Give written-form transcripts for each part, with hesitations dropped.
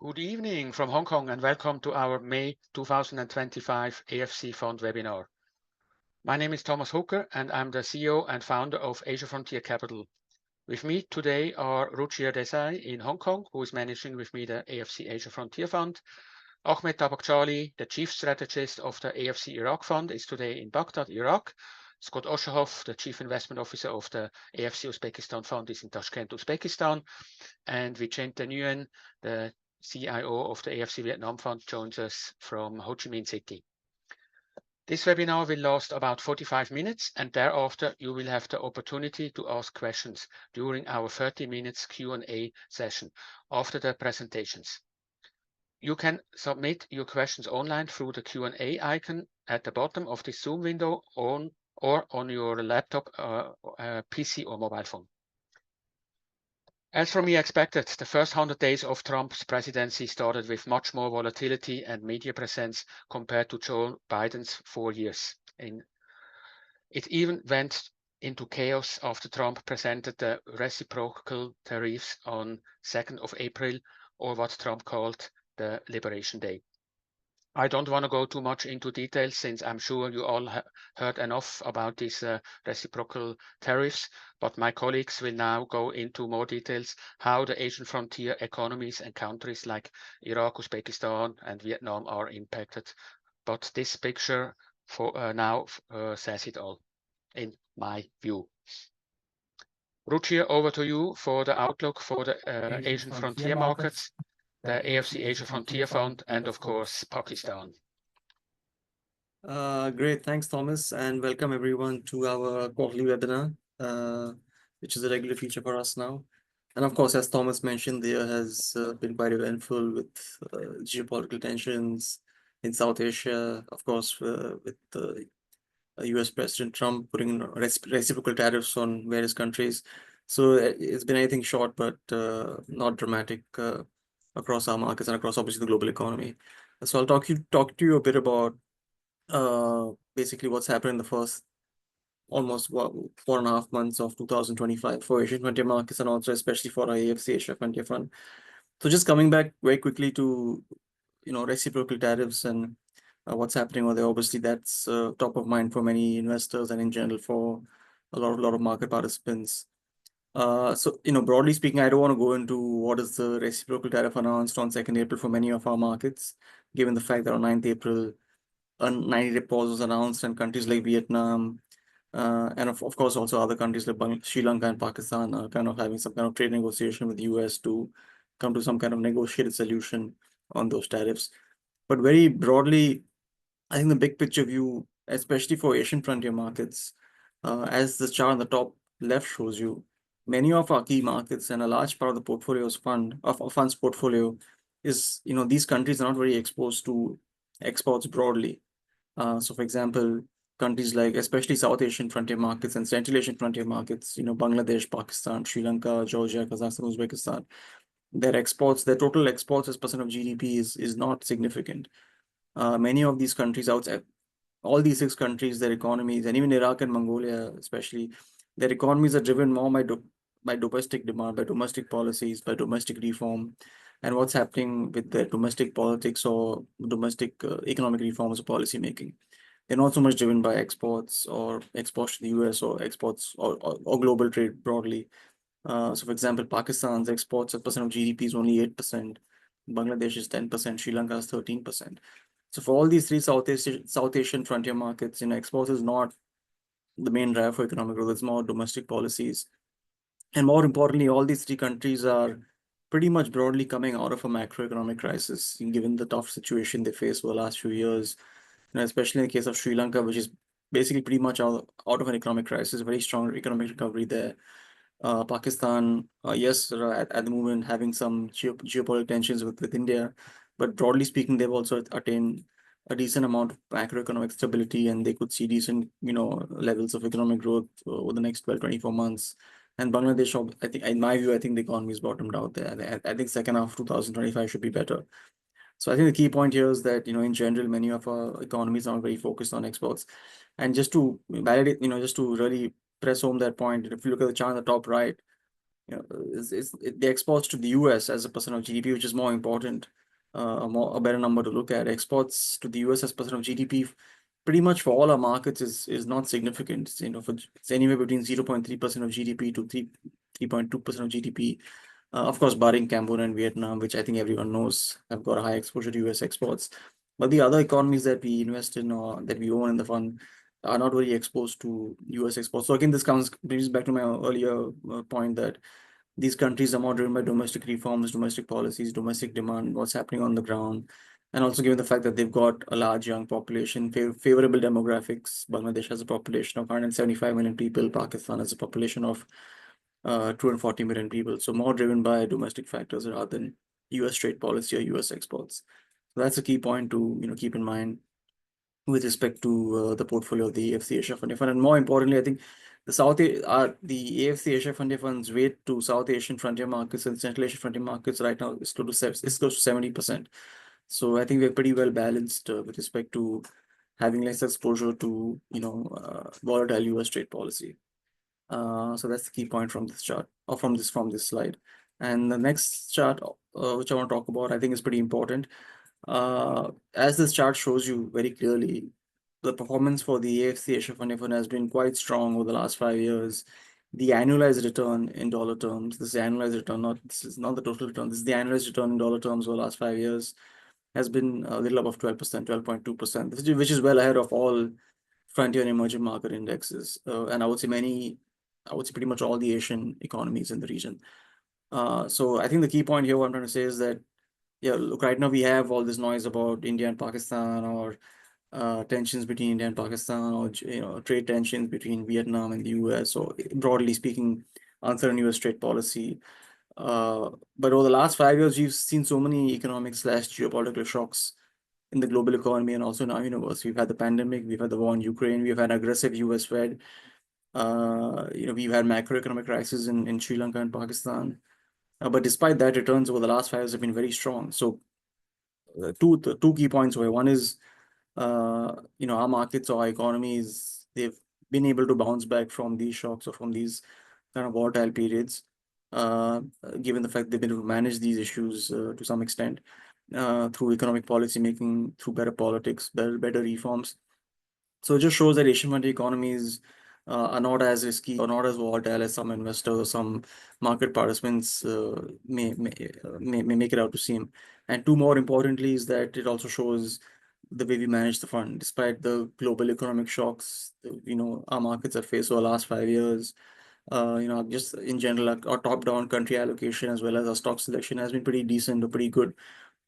Good evening from Hong Kong and welcome to our May 2025 AFC Fund webinar. My name is Thomas Hooker and I'm the CEO and founder of Asia Frontier Capital. With me today are Ruchir Desai in Hong Kong, who is managing with me the AFC Asia Frontier Fund. Ahmed Tabaqchali, the chief strategist of the AFC Iraq Fund, is today in Baghdad, Iraq. Scott Osheroff, the chief investment officer of the AFC Uzbekistan Fund, is in Tashkent, Uzbekistan. And Vicente Nguyen, the CIO of the AFC Vietnam Fund, joins us from Ho Chi Minh City. This webinar will last about 45 minutes, and thereafter you will have the opportunity to ask questions during our 30 minutes Q&A session after the presentations. You can submit your questions online through the Q&A icon at the bottom of this Zoom window or on your laptop, PC or mobile phone. As from me expected, the first 100 days of Trump's presidency started with much more volatility and media presence compared to Joe Biden's 4 years. It even went into chaos after Trump presented the reciprocal tariffs on 2nd of April, or what Trump called the Liberation Day. I don't want to go too much into details since I'm sure you all heard enough about these reciprocal tariffs, but my colleagues will now go into more details how the Asian frontier economies and countries like Iraq, Uzbekistan and Vietnam are impacted. But this picture now says it all, in my view. Ruchir, over to you for the outlook for the Asian frontier markets, the AFC Asia Frontier Fund, and of course, Pakistan. Great, thanks, Thomas, and welcome everyone to our quarterly webinar, which is a regular feature for us now. And of course, as Thomas mentioned, the year has been quite eventful with geopolitical tensions in South Asia, of course, with US President Trump putting reciprocal tariffs on various countries. So it's been anything short, but not dramatic across our markets and across obviously the global economy. So I'll talk to you a bit about basically what's happened in the first almost 4.5 months of 2025 for Asian frontier markets and also especially for our AFC Asia Frontier Fund. So just coming back very quickly to reciprocal tariffs and what's happening over there. Obviously, that's top of mind for many investors and in general for a lot of market participants. So broadly speaking, I don't want to go into what is the reciprocal tariff announced on 2nd April for many of our markets, given the fact that on 9th April, a 90-day pause was announced and countries like Vietnam and of course also other countries like Sri Lanka and Pakistan are kind of having some kind of trade negotiation with the US to come to some kind of negotiated solution on those tariffs. But very broadly, I think the big picture view, especially for Asian frontier markets, as the chart on the top left shows you, many of our key markets and a large part of the fund's portfolio is, these countries are not very exposed to exports broadly. So for example, countries like especially South Asian frontier markets and Central Asian frontier markets, Bangladesh, Pakistan, Sri Lanka, Georgia, Kazakhstan, Uzbekistan, their total exports as percent of GDP is not significant. Many of these countries outside, all these 6 countries, their economies, and even Iraq and Mongolia especially, their economies are driven more by domestic demand, by domestic policies, by domestic reform, and what's happening with their domestic politics or domestic economic reforms or policy making. They're not so much driven by exports or exports to the US or exports or global trade broadly. So for example, Pakistan's exports as percent of GDP is only 8%, Bangladesh is 10%, Sri Lanka is 13%. So for all these 3 South Asian frontier markets, exports is not the main driver for economic growth. It's more domestic policies. And more importantly, all these 3 countries are pretty much broadly coming out of a macroeconomic crisis, given the tough situation they faced over the last few years, especially in the case of Sri Lanka, which is basically pretty much out of an economic crisis, very strong economic recovery there. Pakistan, yes, at the moment having some geopolitical tensions with India, but broadly speaking, they've also attained a decent amount of macroeconomic stability, and they could see decent, levels of economic growth over the next 12, 24 months. And Bangladesh, I think, in my view, I think the economy is bottomed out there. I think second half of 2025 should be better. So I think the key point here is that, in general, many of our economies are very focused on exports. And just to validate, just to really press home that point, if you look at the chart on the top right, the exports to the US as a percent of GDP, which is more important, a better number to look at. Exports to the US as percent of GDP, pretty much for all our markets is not significant. It's anywhere between 0.3% of GDP to 3.2% of GDP. Of course, barring Cambodia and Vietnam, which I think everyone knows have got a high exposure to US exports. But the other economies that we invest in or that we own in the fund are not very exposed to US exports. So again, this brings back to my earlier point that these countries are more driven by domestic reforms, domestic policies, domestic demand, what's happening on the ground. And also given the fact that they've got a large young population, favorable demographics. Bangladesh has a population of 175 million people. Pakistan has a population of 240 million people. So more driven by domestic factors rather than US trade policy or US exports. So that's a key point to keep in mind with respect to the portfolio of the AFC Asia Fund. And more importantly, I think the AFC Asia Fund Fund's weight to South Asian frontier markets and Central Asian frontier markets right now is close to 70%. So I think we're pretty well balanced with respect to having less exposure to volatile US trade policy. So that's the key point from this chart or from this slide. And the next chart, which I want to talk about, I think is pretty important. As this chart shows you very clearly, the performance for the AFC Asia Fund has been quite strong over the last 5 years. The annualized return in dollar terms, this is the annualized return, this is not the total return, this is the annualized return in dollar terms over the last 5 years, has been a little above 12%, 12.2%, which is well ahead of all frontier and emerging market indexes. And I would say pretty much all the Asian economies in the region. So I think the key point here, what I'm trying to say is that, yeah, look, right now we have all this noise about India and Pakistan, or tensions between India and Pakistan, or trade tensions between Vietnam and the US, or broadly speaking, uncertain US trade policy. But over the last 5 years, we've seen so many economic / geopolitical shocks in the global economy and also in our universe. We've had the pandemic, we've had the war in Ukraine, we've had aggressive US Fed, we've had macroeconomic crisis in Sri Lanka and Pakistan. But despite that, returns over the last 5 years have been very strong. So two key points were, one is, our markets or our economies, they've been able to bounce back from these shocks or from these kind of volatile periods, given the fact they've been able to manage these issues to some extent through economic policy making, through better politics, better reforms. So it just shows that Asian frontier economies are not as risky or not as volatile as some investors, some market participants may make it out to seem. And two, more importantly, is that it also shows the way we manage the fund, despite the global economic shocks, our markets have faced over the last 5 years. Just in general, our top-down country allocation as well as our stock selection has been pretty decent or pretty good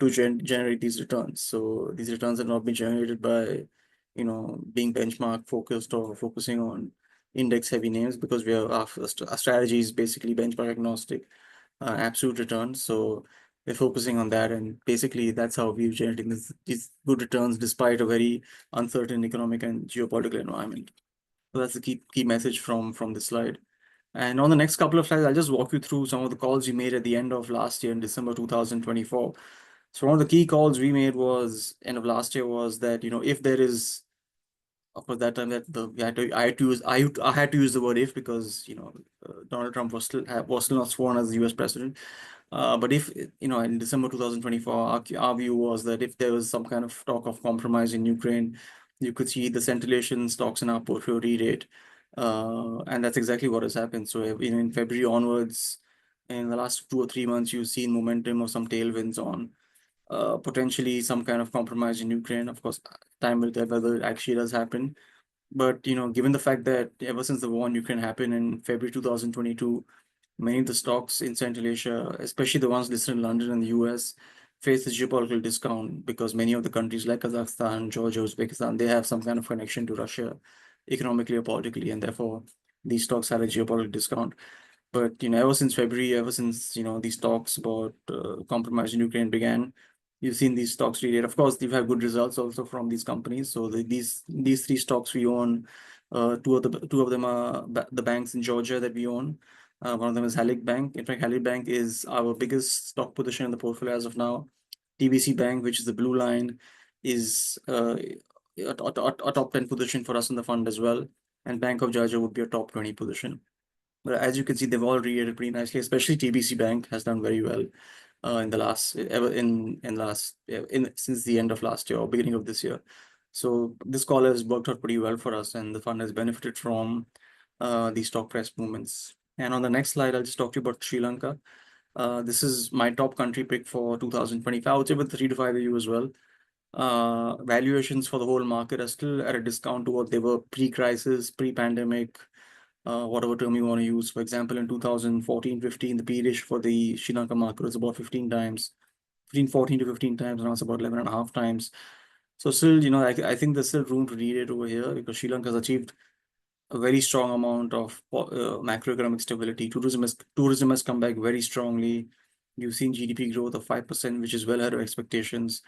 to generate these returns. So these returns have not been generated by, being benchmark focused or focusing on index heavy names, because our strategy is basically benchmark agnostic, absolute returns. So we're focusing on that, and basically that's how we're generating these good returns despite a very uncertain economic and geopolitical environment. So that's the key message from this slide. And on the next couple of slides, I'll just walk you through some of the calls we made at the end of last year in December 2024. So one of the key calls we made was end of last year was that, if there is, of course, that time that I had to use the word if, because Donald Trump was still not sworn as the US president. But if in December 2024, our view was that if there was some kind of talk of compromise in Ukraine, you could see the Central Asian stocks in our portfolio re-rate, and that's exactly what has happened. So in February onwards, in the last 2 or 3 months, you've seen momentum or some tailwinds on potentially some kind of compromise in Ukraine. Of course, time will tell whether it actually does happen. But given the fact that ever since the war in Ukraine happened in February 2022, many of the stocks in Central Asia, especially the ones listed in London and the US, face a geopolitical discount, because many of the countries like Kazakhstan, Georgia, Uzbekistan, they have some kind of connection to Russia economically or politically, and therefore these stocks have a geopolitical discount. But ever since February, ever since these talks about compromise in Ukraine began, you've seen these stocks re-rate. Of course, they've had good results also from these companies. So these 3 stocks we own, two of them are the banks in Georgia that we own. One of them is Halik Bank. In fact, Halik Bank is our biggest stock position in the portfolio as of now. TBC Bank, which is the blue line, is a top 10 position for us in the fund as well. And Bank of Georgia would be a top 20 position. But as you can see, they've all reacted pretty nicely, especially TBC Bank has done very well in the last ever in last in since the end of last year or beginning of this year. So this call has worked out pretty well for us, and the fund has benefited from these stock price movements. And on the next slide, I'll just talk to you about Sri Lanka. This is my top country pick for 2025. I would say with 3 to 5 years as well. Valuations for the whole market are still at a discount to what they were pre-crisis, pre-pandemic, whatever term you want to use. For example, in 2014-15, the P/E for the Sri Lanka market was about 15 times, 14 to 15 times, now it's about 11 and a half times. So still, I think there's still room to read it over here because Sri Lanka has achieved a very strong amount of macroeconomic stability. Tourism has come back very strongly. You've seen GDP growth of 5%, which is well ahead of expectations.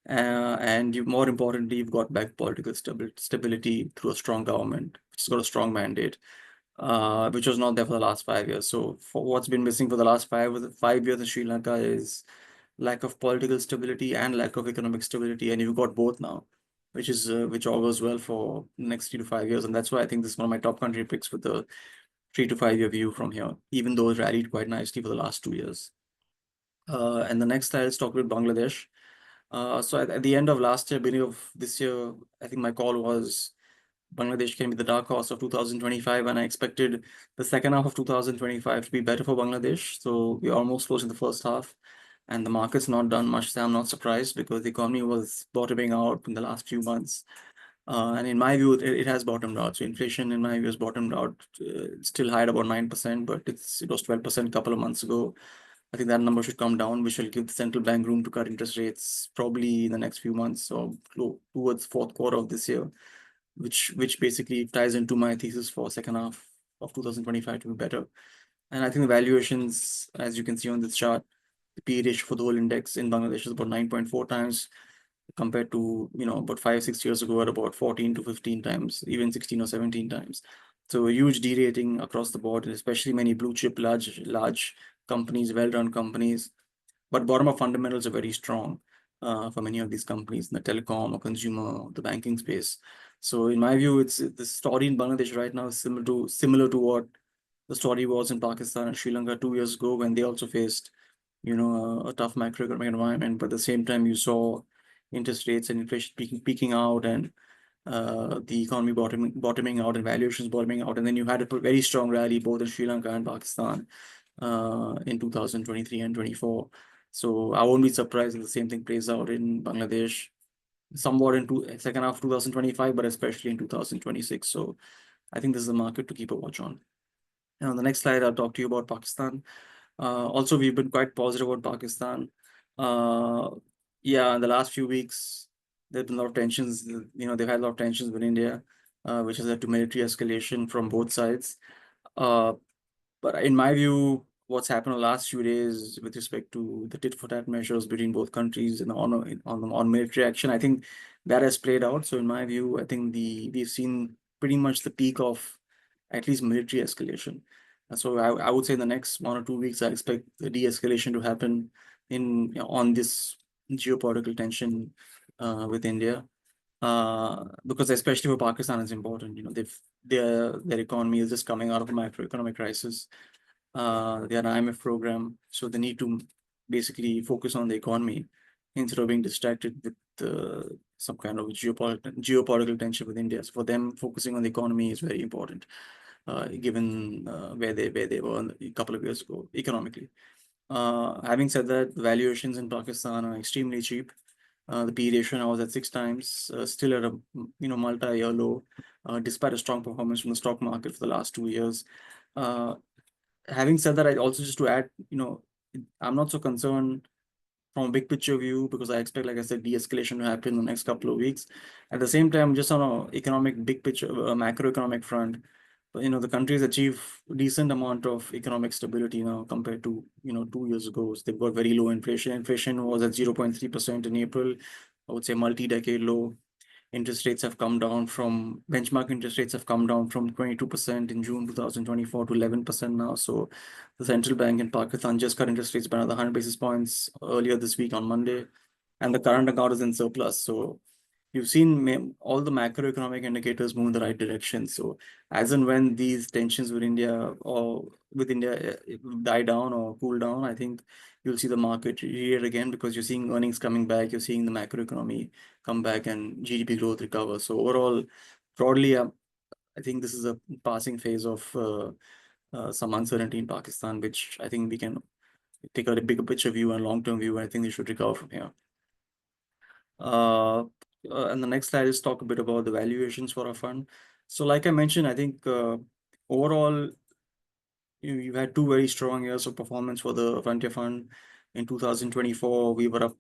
And more importantly, you've got back political stability through a strong government, which has got a strong mandate, which was not there for the last 5 years. So for what's been missing for the last 5 years in Sri Lanka is lack of political stability and lack of economic stability, and you've got both now, which augurs well for next 3 to 5 years. And that's why I think this is one of my top country picks with the 3 to 5 year view from here, even though it rallied quite nicely for the last 2 years. And the next slide is talk about Bangladesh. So at the end of last year, beginning of this year, I think my call was Bangladesh can be the dark horse of 2025, and I expected the second half of 2025 to be better for Bangladesh. So we almost closed in the first half, and the market's not done much. So I'm not surprised because the economy was bottoming out in the last few months. And in my view, it has bottomed out. So inflation, in my view, has bottomed out. It's still high at about 9%, but it was 12% a couple of months ago. I think that number should come down, which will give the central bank room to cut interest rates probably in the next few months or towards fourth quarter of this year, which basically ties into my thesis for second half of 2025 to be better. And I think the valuations, as you can see on this chart, the P/E ratio for the whole index in Bangladesh is about 9.4 times compared to, about 5, 6 years ago at about 14 to 15 times, even 16 or 17 times. So a huge derating across the board, and especially many blue chip, large companies, well-run companies. But bottom up fundamentals are very strong for many of these companies in the telecom or consumer, or the banking space. So in my view, it's the story in Bangladesh right now is similar to what the story was in Pakistan and Sri Lanka 2 years ago when they also faced, a tough macroeconomic environment. But at the same time, you saw interest rates and inflation peaking out, and the economy bottoming out and valuations bottoming out. And then you had a very strong rally both in Sri Lanka and Pakistan in 2023 and 24. So I won't be surprised if the same thing plays out in Bangladesh, somewhat into second half of 2025, but especially in 2026. So I think this is a market to keep a watch on. And on the next slide, I'll talk to you about Pakistan. Also, we've been quite positive about Pakistan. Yeah, in the last few weeks, there's been a lot of tensions. They've had a lot of tensions with India, which has led to military escalation from both sides. But in my view, what's happened in the last few days with respect to the tit-for-tat measures between both countries and on military action, I think that has played out. So in my view, I think we've seen pretty much the peak of at least military escalation. So I would say in the next 1 or 2 weeks, I expect the de-escalation to happen on this geopolitical tension with India. Because especially for Pakistan, it's important. Their economy is just coming out of a macroeconomic crisis. They had an IMF program, so they need to basically focus on the economy instead of being distracted with some kind of geopolitical tension with India. So for them, focusing on the economy is very important, given where they were a couple of years ago economically. Having said that, the valuations in Pakistan are extremely cheap. The P ratio now is at 6 times, still at a multi-year low, despite a strong performance from the stock market for the last 2 years. Having said that, I also just to add, I'm not so concerned from a big picture view because I expect, like I said, de-escalation to happen in the next couple of weeks. At the same time, just on an economic big picture, macroeconomic front, the countries achieve decent amount of economic stability now compared to 2 years ago. So they've got very low inflation. Inflation was at 0.3% in April. I would say multi-decade low. Interest rates have come down from benchmark interest rates have come down from 22% in June 2024 to 11% now. So the central bank in Pakistan just cut interest rates by another 100 basis points earlier this week on Monday, and the current account is in surplus. So you've seen all the macroeconomic indicators move in the right direction. So as and when these tensions with India die down or cool down, I think you'll see the market re again, because you're seeing earnings coming back, you're seeing the macroeconomy come back and GDP growth recover. So overall, broadly, I think this is a passing phase of some uncertainty in Pakistan, which I think we can take a bigger picture view and long-term view. I think they should recover from here. And the next slide is talk a bit about the valuations for our fund. So like I mentioned, I think overall, you've had 2 very strong years of performance for the Frontier Fund. In 2024, we were up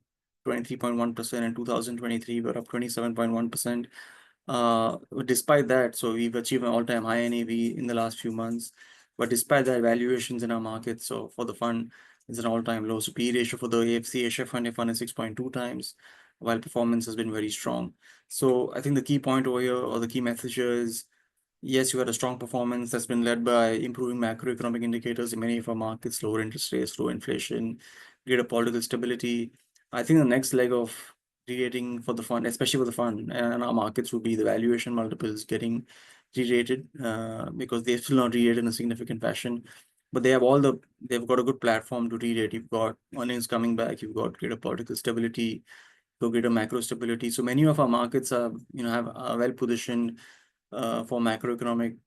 23.1%. In 2023, we were up 27.1%. Despite that, so we've achieved an all-time high NAV in the last few months. But despite that, valuations in our market, so for the fund, is an all-time low. So P/E ratio for the AFC Asia Fund is 6.2 times, while performance has been very strong. So I think the key point over here, or the key message here, is yes, you had a strong performance that's been led by improving macroeconomic indicators in many of our markets, lower interest rates, low inflation, greater political stability. I think the next leg of re-rating for the fund, especially for the fund and our markets, would be the valuation multiples getting re-rated, because they've still not re-rated in a significant fashion. But they've got a good platform to re-rate. You've got earnings coming back, you've got greater political stability, greater macro stability. So many of our markets are well positioned for macroeconomic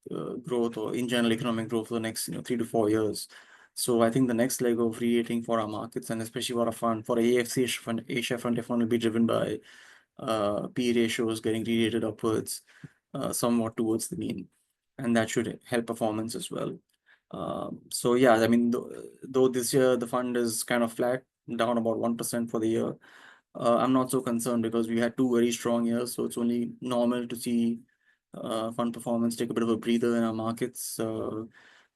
growth, or in general economic growth, for the next 3 to 4 years. So I think the next leg of re-rating for our markets, and especially for our fund, for AFC Asia Fund will be driven by P ratios getting re-rated upwards, somewhat towards the mean, and that should help performance as well. So yeah, I mean, though this year the fund is kind of flat, down about 1% for the year, I'm not so concerned, because we had 2 very strong years. So it's only normal to see fund performance take a bit of a breather in our markets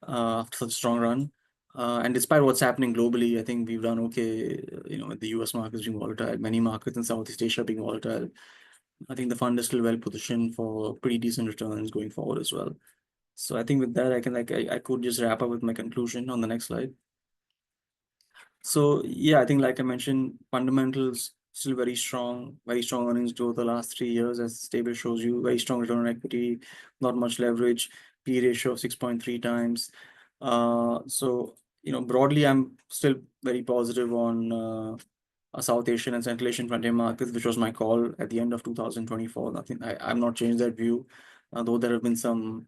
after such a strong run. And despite what's happening globally, I think we've done okay, with the US markets being volatile, many markets in Southeast Asia being volatile. I think the fund is still well positioned for pretty decent returns going forward as well. So I think with that, I could just wrap up with my conclusion on the next slide. So yeah, I think like I mentioned, fundamentals still very strong earnings growth the last 3 years, as the table shows you, very strong return on equity, not much leverage, P ratio of 6.3 times. So broadly, I'm still very positive on South Asian and Central Asian frontier markets, which was my call at the end of 2024. I've not changed that view, though there have been some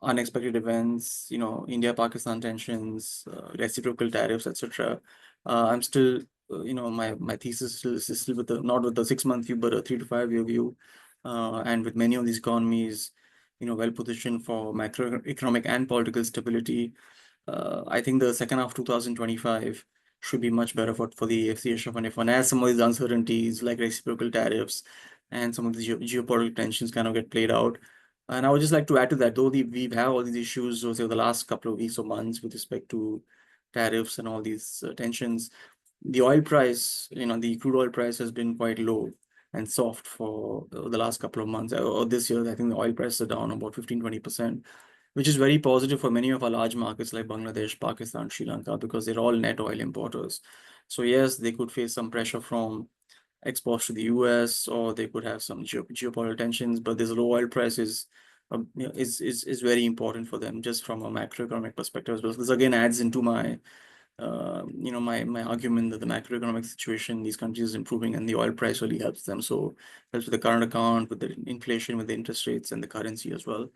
unexpected events, India-Pakistan tensions, reciprocal tariffs, etc. I'm still, my thesis is still not with the 6-month view, but a 3 to 5 year view. And with many of these economies, well positioned for macroeconomic and political stability, I think the second half of 2025 should be much better for the AFC Asia Fund F1, as some of these uncertainties like reciprocal tariffs and some of the geopolitical tensions kind of get played out. And I would just like to add to that, though we've had all these issues over the last couple of weeks or months with respect to tariffs and all these tensions, the oil price, the crude oil price has been quite low and soft for the last couple of months. Or this year, I think the oil prices are down about 15-20%, which is very positive for many of our large markets like Bangladesh, Pakistan, Sri Lanka, because they're all net oil importers. So yes, they could face some pressure from exports to the US, or they could have some geopolitical tensions, but this low oil price is very important for them, just from a macroeconomic perspective as well. So this again adds into my my argument that the macroeconomic situation in these countries is improving, and the oil price really helps them. So helps with the current account, with the inflation, with the interest rates and the currency as well.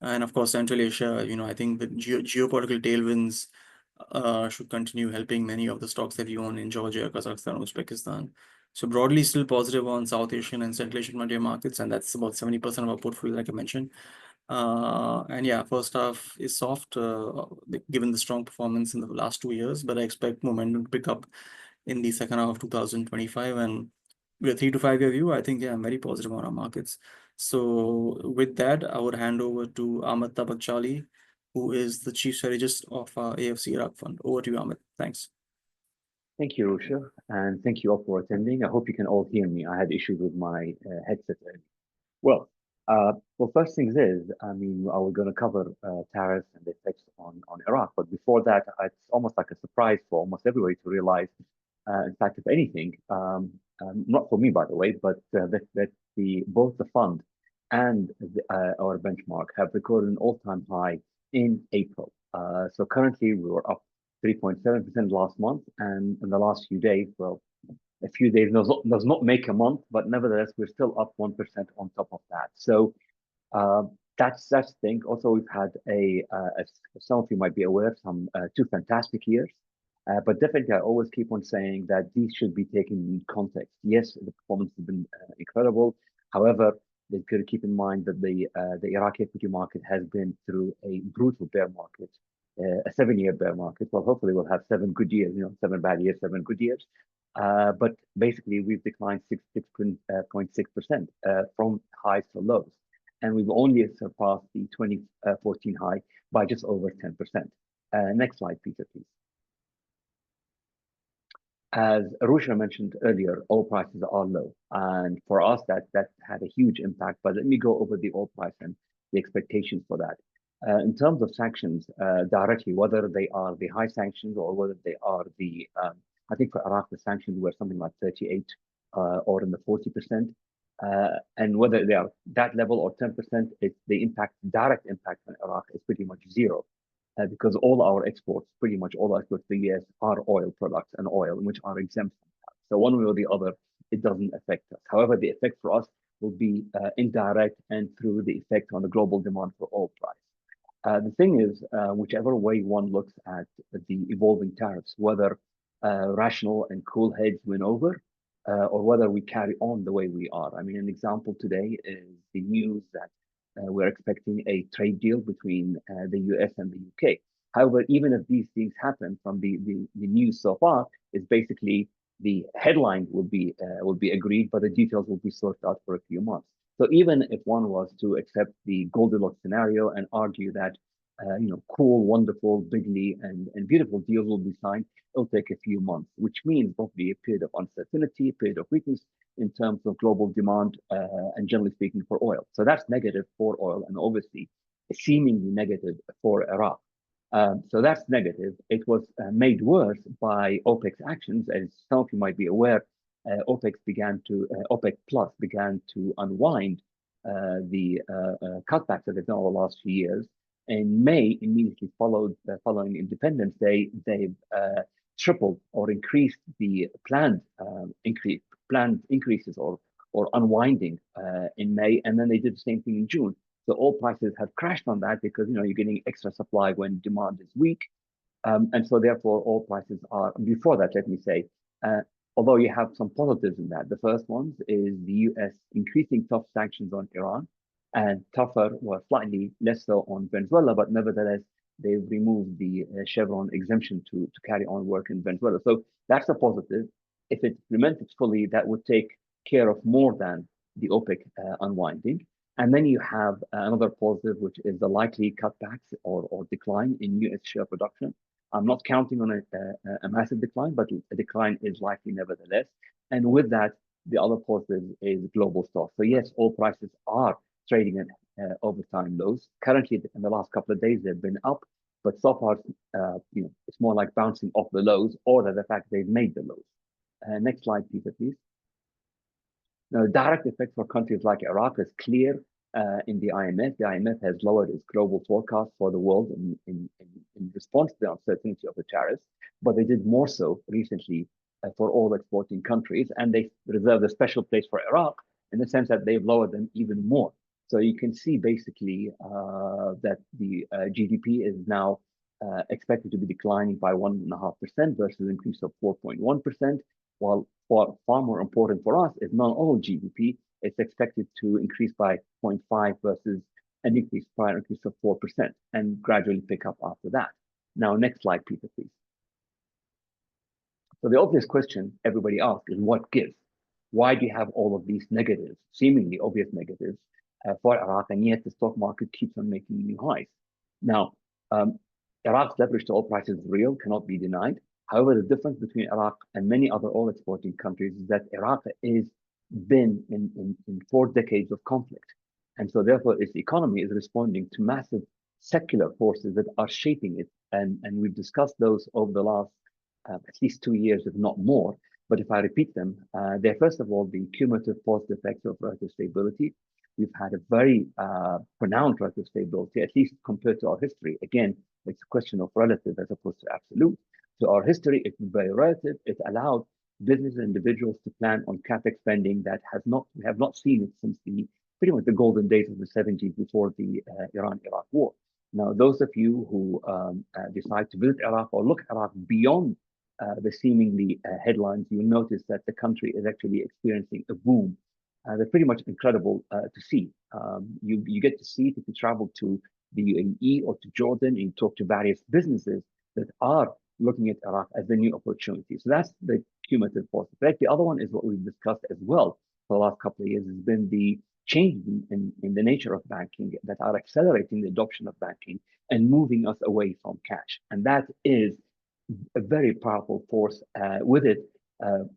And of course, Central Asia, I think the geopolitical tailwinds should continue helping many of the stocks that we own in Georgia, Kazakhstan, Uzbekistan. So broadly, still positive on South Asian and Central Asian frontier markets, and that's about 70% of our portfolio, like I mentioned. And yeah, first half is soft, given the strong performance in the last 2 years, but I expect momentum to pick up in the second half of 2025. And with a 3 to 5 year view, I think, yeah, I'm very positive on our markets. So with that, I would hand over to Ahmed Tabaqchali, who is the chief strategist of AFC Iraq Fund. Over to you, Ahmed. Thanks. Thank you, Ruchir, and thank you all for attending. I hope you can all hear me. I had issues with my headset earlier. Well, first things is, I mean, I was going to cover tariffs and the effects on Iraq, but before that, it's almost like a surprise for almost everybody to realize, in fact, if anything, not for me, by the way, but that both the fund and our benchmark have recorded an all-time high in April. So currently we were up 3.7% last month, and in the last few days, well, a few days does not make a month, but nevertheless, we're still up 1% on top of that. So that's the thing. Also, we've had as some of you might be aware, some 2 fantastic years. But definitely, I always keep on saying that these should be taken in context. Yes, the performance has been incredible. However, they've got to keep in mind that the Iraqi equity market has been through a brutal bear market, a 7-year bear market. Well, hopefully, we'll have 7 good years. 7 bad years, 7 good years. But basically, we've declined 6.6% from highs to lows, and we've only surpassed the 2014 high by just over 10%. Next slide, Peter, please. As Ruchir mentioned earlier, oil prices are low, and for us that had a huge impact. But let me go over the oil price and the expectations for that. In terms of sanctions, directly, whether they are the high sanctions or whether they are the, I think for Iraq the sanctions were something like 38 or in the 40%, and whether they are that level or 10%, the direct impact on Iraq is pretty much zero. Because all our exports, pretty much all our exports to the US are oil products and oil, which are exempt from that. So one way or the other, it doesn't affect us. However, the effect for us will be indirect and through the effect on the global demand for oil price. The thing is, whichever way one looks at the evolving tariffs, whether rational and cool heads win over, or whether we carry on the way we are. I mean, an example today is the news that we're expecting a trade deal between the US and the UK. However, even if these things happen, from the news so far, is basically the headline will be agreed, but the details will be sorted out for a few months. So even if one was to accept the Goldilocks scenario and argue that cool, wonderful, bigly and beautiful deals will be signed, it'll take a few months, which means probably a period of uncertainty, a period of weakness in terms of global demand and generally speaking for oil. So that's negative for oil and obviously seemingly negative for Iraq. So that's negative. It was made worse by OPEC's actions. As some of you might be aware, OPEC Plus began to unwind the cutbacks that they've done over the last few years. In May, immediately following Independence Day, they've tripled or increased the planned increases or unwinding in May, and then they did the same thing in June. So oil prices have crashed on that because you're getting extra supply when demand is weak, and so therefore oil prices are. Before that, let me say, although you have some positives in that, the first ones is the US increasing tough sanctions on Iran, and tougher, well, slightly less so on Venezuela, but nevertheless they've removed the Chevron exemption to carry on work in Venezuela. So that's a positive. If it's implemented fully, that would take care of more than the OPEC unwinding. And then you have another positive, which is the likely cutbacks or decline in US shale production. I'm not counting on a massive decline, but a decline is likely nevertheless. And with that, the other positive is global stocks. So yes, oil prices are trading at over-time lows. Currently, in the last couple of days, they've been up, but so far, it's more like bouncing off the lows or the fact they've made the lows. Next slide, Peter, please. Now, the direct effect for countries like Iraq is clear in the IMF. The IMF has lowered its global forecast for the world in response to the uncertainty of the tariffs, but they did more so recently for all exporting countries, and they reserved a special place for Iraq in the sense that they've lowered them even more. So you can see basically that the GDP is now expected to be declining by 1.5% versus an increase of 4.1%, while far more important for us is non-oil GDP. It's expected to increase by 0.5 versus an prior increase of 4% and gradually pick up after that. Now, next slide, Peter, please. So the obvious question everybody asks is what gives? Why do you have all of these negatives, seemingly obvious negatives, for Iraq, and yet the stock market keeps on making new highs? Now, Iraq's leverage to oil prices is real, cannot be denied. However, the difference between Iraq and many other oil exporting countries is that Iraq has been in 4 decades of conflict. And so therefore, its economy is responding to massive secular forces that are shaping it. And we've discussed those over the last at least 2 years, if not more. but if I repeat them, they're first of all the cumulative positive effects of relative stability. We've had a very pronounced relative stability, at least compared to our history. Again, it's a question of relative as opposed to absolute. To our history, it's very relative. It allowed business and individuals to plan on capex spending that we have not seen it since the pretty much the golden days of the 70s before the Iran-Iraq war. Now, those of you who decide to visit Iraq or look at Iraq beyond the seemingly headlines, you'll notice that the country is actually experiencing a boom. They're pretty much incredible to see. You get to see it if you travel to the UAE or to Jordan and you talk to various businesses that are looking at Iraq as a new opportunity. So that's the cumulative positive effect. The other one is what we've discussed as well for the last couple of years has been the change in the nature of banking that are accelerating the adoption of banking and moving us away from cash. And that is a very powerful force. With it,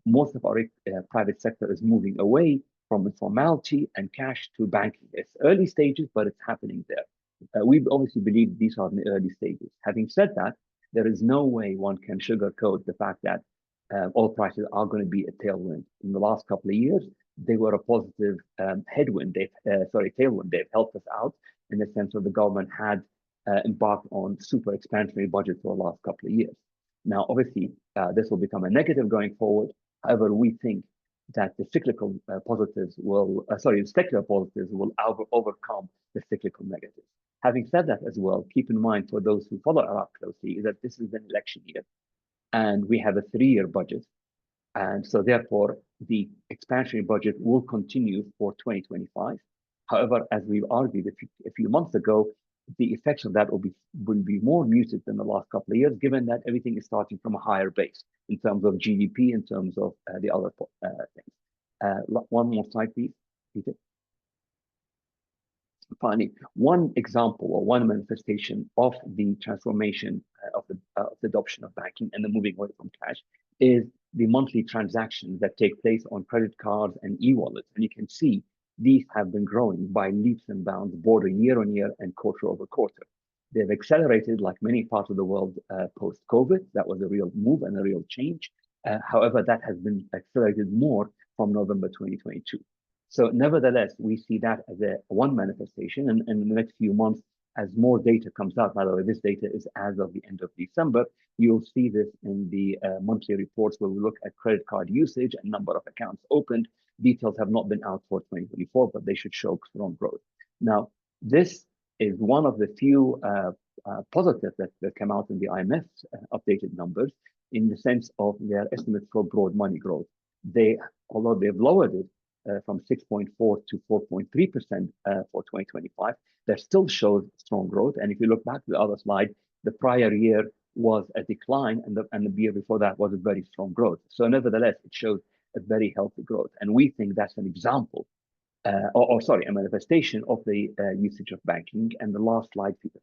most of our private sector is moving away from informality and cash to banking. It's early stages, but it's happening there. We obviously believe these are in the early stages. Having said that, there is no way one can sugarcoat the fact that oil prices are going to be a tailwind. In the last couple of years, they were a positive tailwind. They've helped us out in the sense that the government had embarked on super expansionary budget for the last couple of years. Now, obviously, this will become a negative going forward. However, we think that the cyclical positives the secular positives will overcome the cyclical negatives. Having said that as well, keep in mind for those who follow Iraq closely is that this is an election year and we have a 3-year budget. And so therefore, the expansionary budget will continue for 2025. However, as we've argued a few months ago, the effects of that will be more muted than the last couple of years, given that everything is starting from a higher base in terms of GDP, in terms of the other things. One more slide, please, Peter. Finally, one example or one manifestation of the transformation of the adoption of banking and the moving away from cash is the monthly transactions that take place on credit cards and e-wallets. And you can see these have been growing by leaps and bounds, bordering year on year and quarter over quarter. They've accelerated like many parts of the world post-COVID. That was a real move and a real change. However, that has been accelerated more from November 2022. So nevertheless, we see that as one manifestation. And in the next few months, as more data comes out, by the way, this data is as of the end of December, you'll see this in the monthly reports where we look at credit card usage and number of accounts opened. Details have not been out for 2024, but they should show strong growth. Now, this is one of the few positives that come out in the IMF's updated numbers in the sense of their estimates for broad money growth. Although they've lowered it from 6.4 to 4.3% for 2025, that still shows strong growth. And if you look back to the other slide, the prior year was a decline and the year before that was a very strong growth. So nevertheless, it shows a very healthy growth. And we think that's an example, a manifestation of the usage of banking. And the last slide, Peter.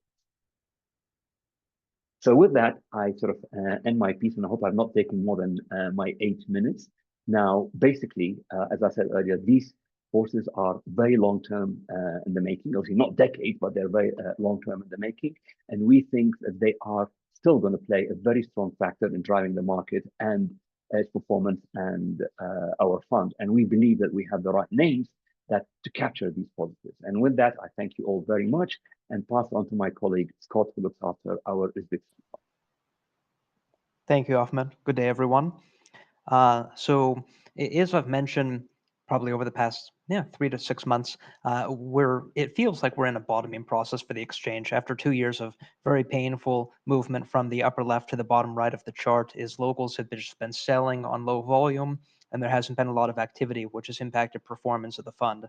So with that, I sort of end my piece, and I hope I've not taken more than my 8 minutes. Now, basically, as I said earlier, these forces are very long-term in the making. Obviously, not decades, but they're very long-term in the making. And we think that they are still going to play a very strong factor in driving the market and its performance and our fund. And we believe that we have the right names to capture these positives. And with that, I thank you all very much and pass on to my colleague, Scott, who looks after our Uzbekistan fund. Thank you, Ahmed. Good day, everyone. So as I've mentioned, probably over the past 3 to 6 months, it feels like we're in a bottoming process for the exchange after 2 years of very painful movement from the upper left to the bottom right of the chart. Is locals have just been selling on low volume, and there hasn't been a lot of activity, which has impacted performance of the fund.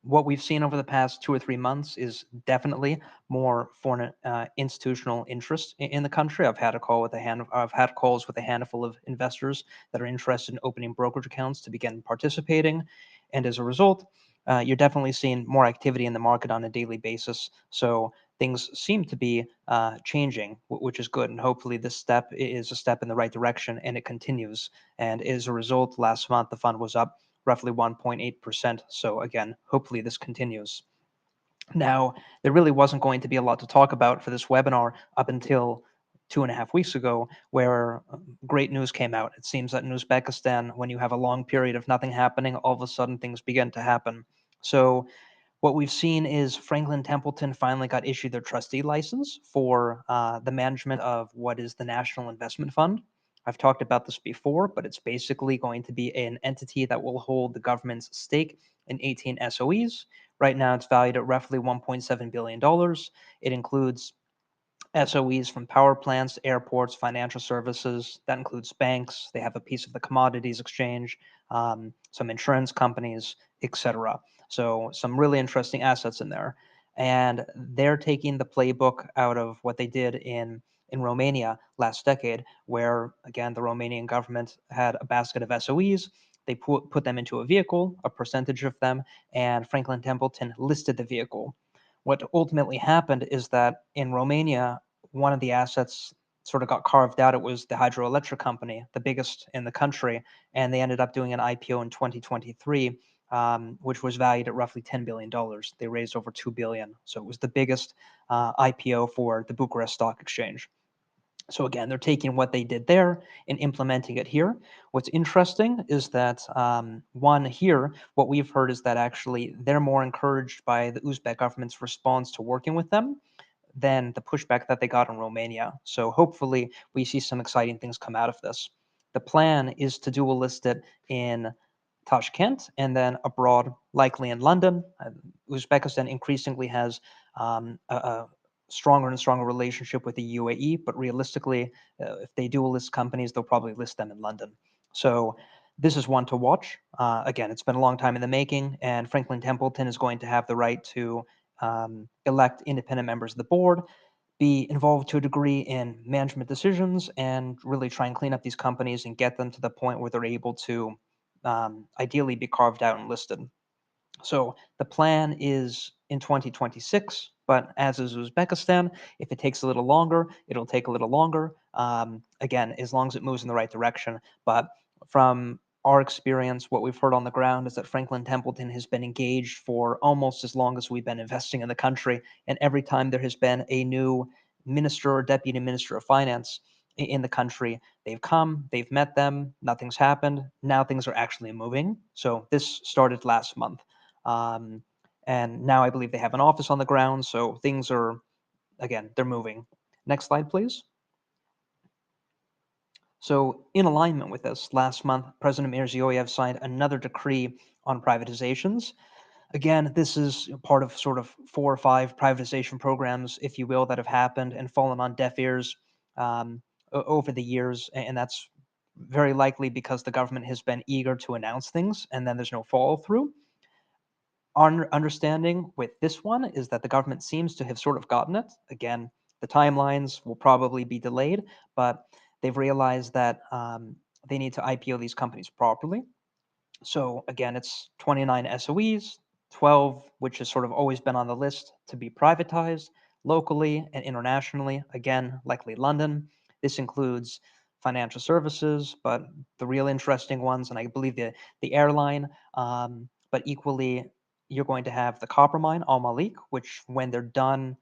What we've seen over the past 2 or 3 months is definitely more foreign institutional interest in the country. I've had calls with a handful of investors that are interested in opening brokerage accounts to begin participating, and as a result, you're definitely seeing more activity in the market on a daily basis. So things seem to be changing, which is good, and hopefully this step is a step in the right direction, and it continues. And as a result, last month the fund was up roughly 1.8%. So again, hopefully this continues. Now, there really wasn't going to be a lot to talk about for this webinar up until 2.5 weeks ago, where great news came out. It seems that in Uzbekistan, when you have a long period of nothing happening, all of a sudden things begin to happen. So what we've seen is Franklin Templeton finally got issued their trustee license for the management of what is the National Investment Fund. I've talked about this before, but it's basically going to be an entity that will hold the government's stake in 18 SOEs. Right now, it's valued at roughly $1.7 billion. It includes SOEs from power plants, airports, financial services. That includes banks. They have a piece of the commodities exchange, some insurance companies, etc. So some really interesting assets in there. And they're taking the playbook out of what they did in Romania last decade, where, again, the Romanian government had a basket of SOEs. They put them into a vehicle, a percentage of them, and Franklin Templeton listed the vehicle. What ultimately happened is that in Romania, one of the assets sort of got carved out. It was the hydroelectric company, the biggest in the country, and they ended up doing an IPO in 2023, which was valued at roughly $10 billion. They raised over $2 billion. So it was the biggest IPO for the Bucharest Stock Exchange. So again, they're taking what they did there and implementing it here. What's interesting is that one here, what we've heard is that actually they're more encouraged by the Uzbek government's response to working with them than the pushback that they got in Romania. So hopefully we see some exciting things come out of this. The plan is to dual list it in Tashkent and then abroad, likely in London. Uzbekistan increasingly has a stronger and stronger relationship with the UAE, but realistically, if they dual list companies, they'll probably list them in London. So this is one to watch. Again, it's been a long time in the making, and Franklin Templeton is going to have the right to elect independent members of the board, be involved to a degree in management decisions, and really try and clean up these companies and get them to the point where they're able to ideally be carved out and listed. So the plan is in 2026, but as is Uzbekistan, if it takes a little longer, it'll take a little longer. Again, as long as it moves in the right direction. But from our experience, what we've heard on the ground is that Franklin Templeton has been engaged for almost as long as we've been investing in the country. And every time there has been a new minister or deputy minister of finance in the country, they've come, they've met them, nothing's happened. Now things are actually moving. So this started last month. And now I believe they have an office on the ground. So things are, again, they're moving. Next slide, please. So in alignment with this, last month, President Mirziyoyev signed another decree on privatizations. Again, this is part of sort of 4 or 5 privatization programs, if you will, that have happened and fallen on deaf ears over the years. And that's very likely because the government has been eager to announce things and then there's no follow through. Our understanding with this one is that the government seems to have sort of gotten it. Again, the timelines will probably be delayed, but they've realized that they need to IPO these companies properly. So again, it's 29 SOEs, 12, which has sort of always been on the list to be privatized locally and internationally. Again, likely London. This includes financial services, but the real interesting ones, and I believe the airline, but equally, you're going to have the copper mine, Al Malik, which when they're done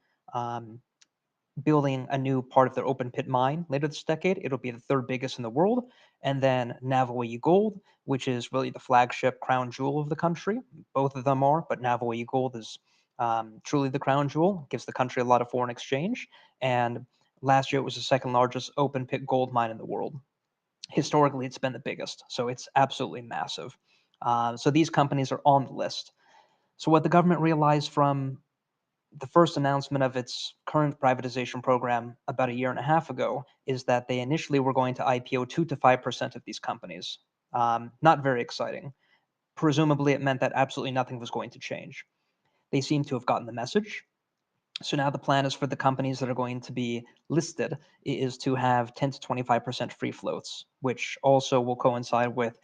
building a new part of their open pit mine later this decade, it'll be the 3rd biggest in the world. And then Navoi Gold, which is really the flagship crown jewel of the country. Both of them are, but Navoi Gold is truly the crown jewel, gives the country a lot of foreign exchange. And last year, it was the 2nd largest open pit gold mine in the world. Historically, it's been the biggest, so it's absolutely massive. So these companies are on the list. So what the government realized from the first announcement of its current privatization program about a year and a half ago is that they initially were going to IPO 2 to 5% of these companies. Not very exciting. Presumably, it meant that absolutely nothing was going to change. They seem to have gotten the message. So now the plan is for the companies that are going to be listed is to have 10 to 25% free floats, which also will coincide with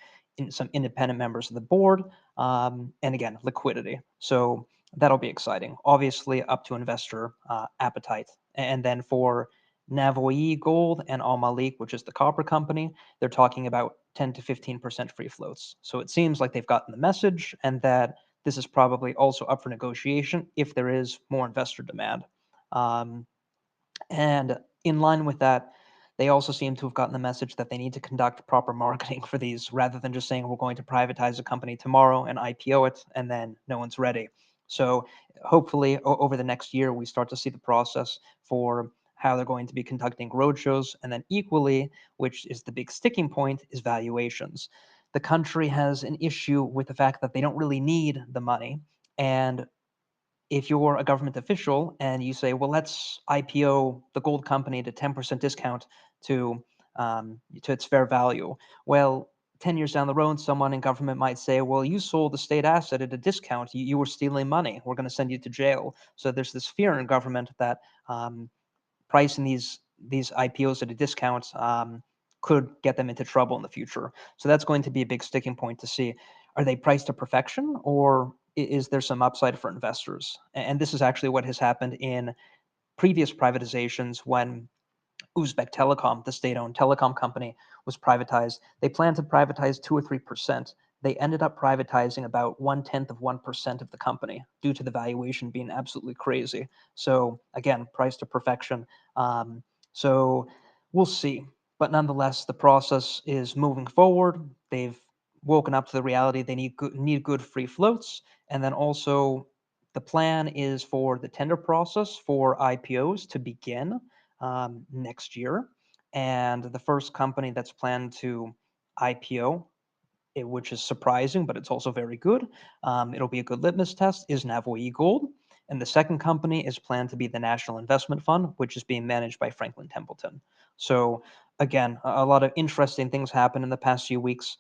some independent members of the board, and again, liquidity. So that'll be exciting. Obviously, up to investor appetite. And then for Navoi Gold and Al Malik, which is the copper company, they're talking about 10 to 15% free floats. So it seems like they've gotten the message and that this is probably also up for negotiation if there is more investor demand. And in line with that, they also seem to have gotten the message that they need to conduct proper marketing for these rather than just saying we're going to privatize a company tomorrow and IPO it and then no one's ready. So hopefully over the next year, we start to see the process for how they're going to be conducting roadshows. And then equally, which is the big sticking point, is valuations. The country has an issue with the fact that they don't really need the money. And if you're a government official and you say, well, let's IPO the gold company at a 10% discount to its fair value, well, 10 years down the road, someone in government might say, well, you sold the state asset at a discount. You were stealing money. We're going to send you to jail. So there's this fear in government that pricing these IPOs at a discount could get them into trouble in the future. So that's going to be a big sticking point to see, are they priced to perfection or is there some upside for investors? And this is actually what has happened in previous privatizations when Uzbek Telecom, the state-owned telecom company, was privatized. They planned to privatize 2 or 3%. They ended up privatizing about 0.1% of the company due to the valuation being absolutely crazy. So again, price to perfection. So we'll see. But nonetheless, the process is moving forward. They've woken up to the reality they need good free floats. And then also the plan is for the tender process for IPOs to begin next year. And the first company that's planned to IPO, which is surprising, but it's also very good, it'll be a good litmus test, is Navoi Gold. And the second company is planned to be the National Investment Fund, which is being managed by Franklin Templeton. So again, a lot of interesting things happened in the past few weeks.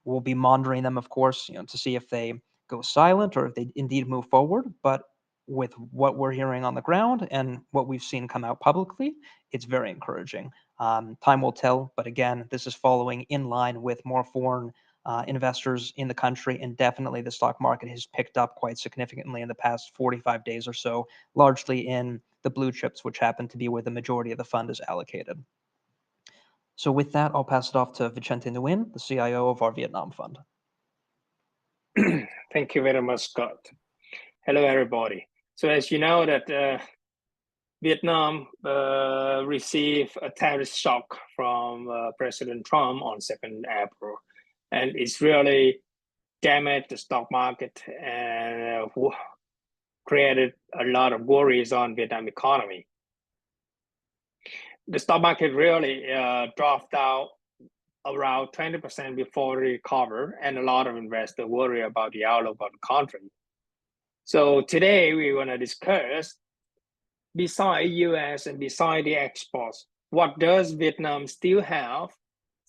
We'll be monitoring them, of course, to see if they go silent or if they indeed move forward. But with what we're hearing on the ground and what we've seen come out publicly, it's very encouraging. Time will tell, but again, this is following in line with more foreign investors in the country, and definitely the stock market has picked up quite significantly in the past 45 days or so, largely in the blue chips, which happen to be where the majority of the fund is allocated. So with that, I'll pass it off to Vicente Nguyen, the CIO of our Vietnam fund. Thank you very much, Scott. Hello, everybody. So as you know that Vietnam received a tariff shock from President Trump on 2nd April, and it's really damaged the stock market and created a lot of worries on Vietnam economy. The stock market really dropped out around 20% before the recovery, and a lot of investors worry about the outlook of the country. So today we want to discuss, beside US and beside the exports, what does Vietnam still have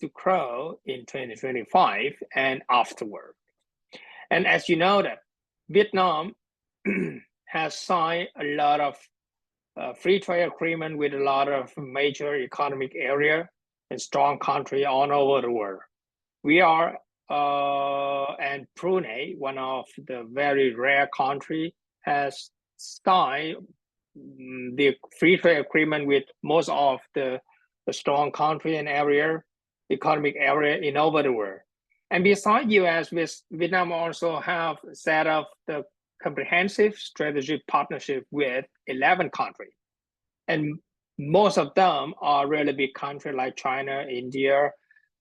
to grow in 2025 and afterward? And as you know that Vietnam has signed a lot of free trade agreement with a lot of major economic area and strong country all over the world. We are, and Brunei, one of the very rare country, has signed the free trade agreement with most of the strong country and area, economic area in over the world. And besides US, Vietnam also have set up the comprehensive strategic partnership with 11 countries. And most of them are really big countries like China, India,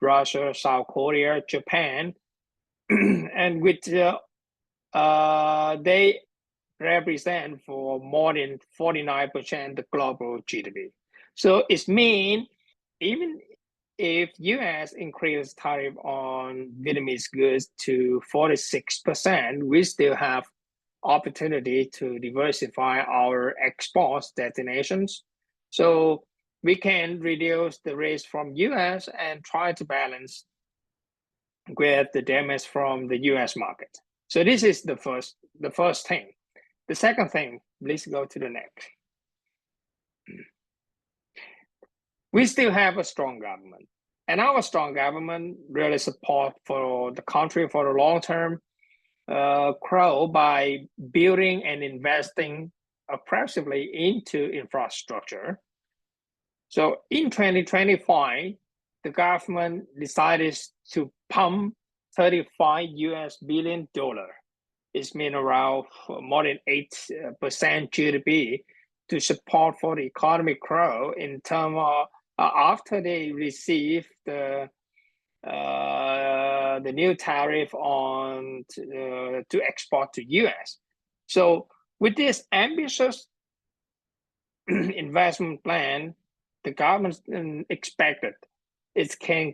Russia, South Korea, Japan. And with they represent for more than 49% the global GDP. So it means even if US increases tariff on Vietnamese goods to 46%, we still have opportunity to diversify our export destinations. So we can reduce the risk from US and try to balance with the damage from the US market. So this is the first thing. The second thing, please go to the next. We still have a strong government, and our strong government really support for the country for the long term grow by building and investing aggressively into infrastructure. So in 2025, the government decided to pump $35 billion. It's mean around more than 8% GDP to support for the economic growth in terms of after they receive the new tariff on to export to US. So with this ambitious investment plan, the government expected it can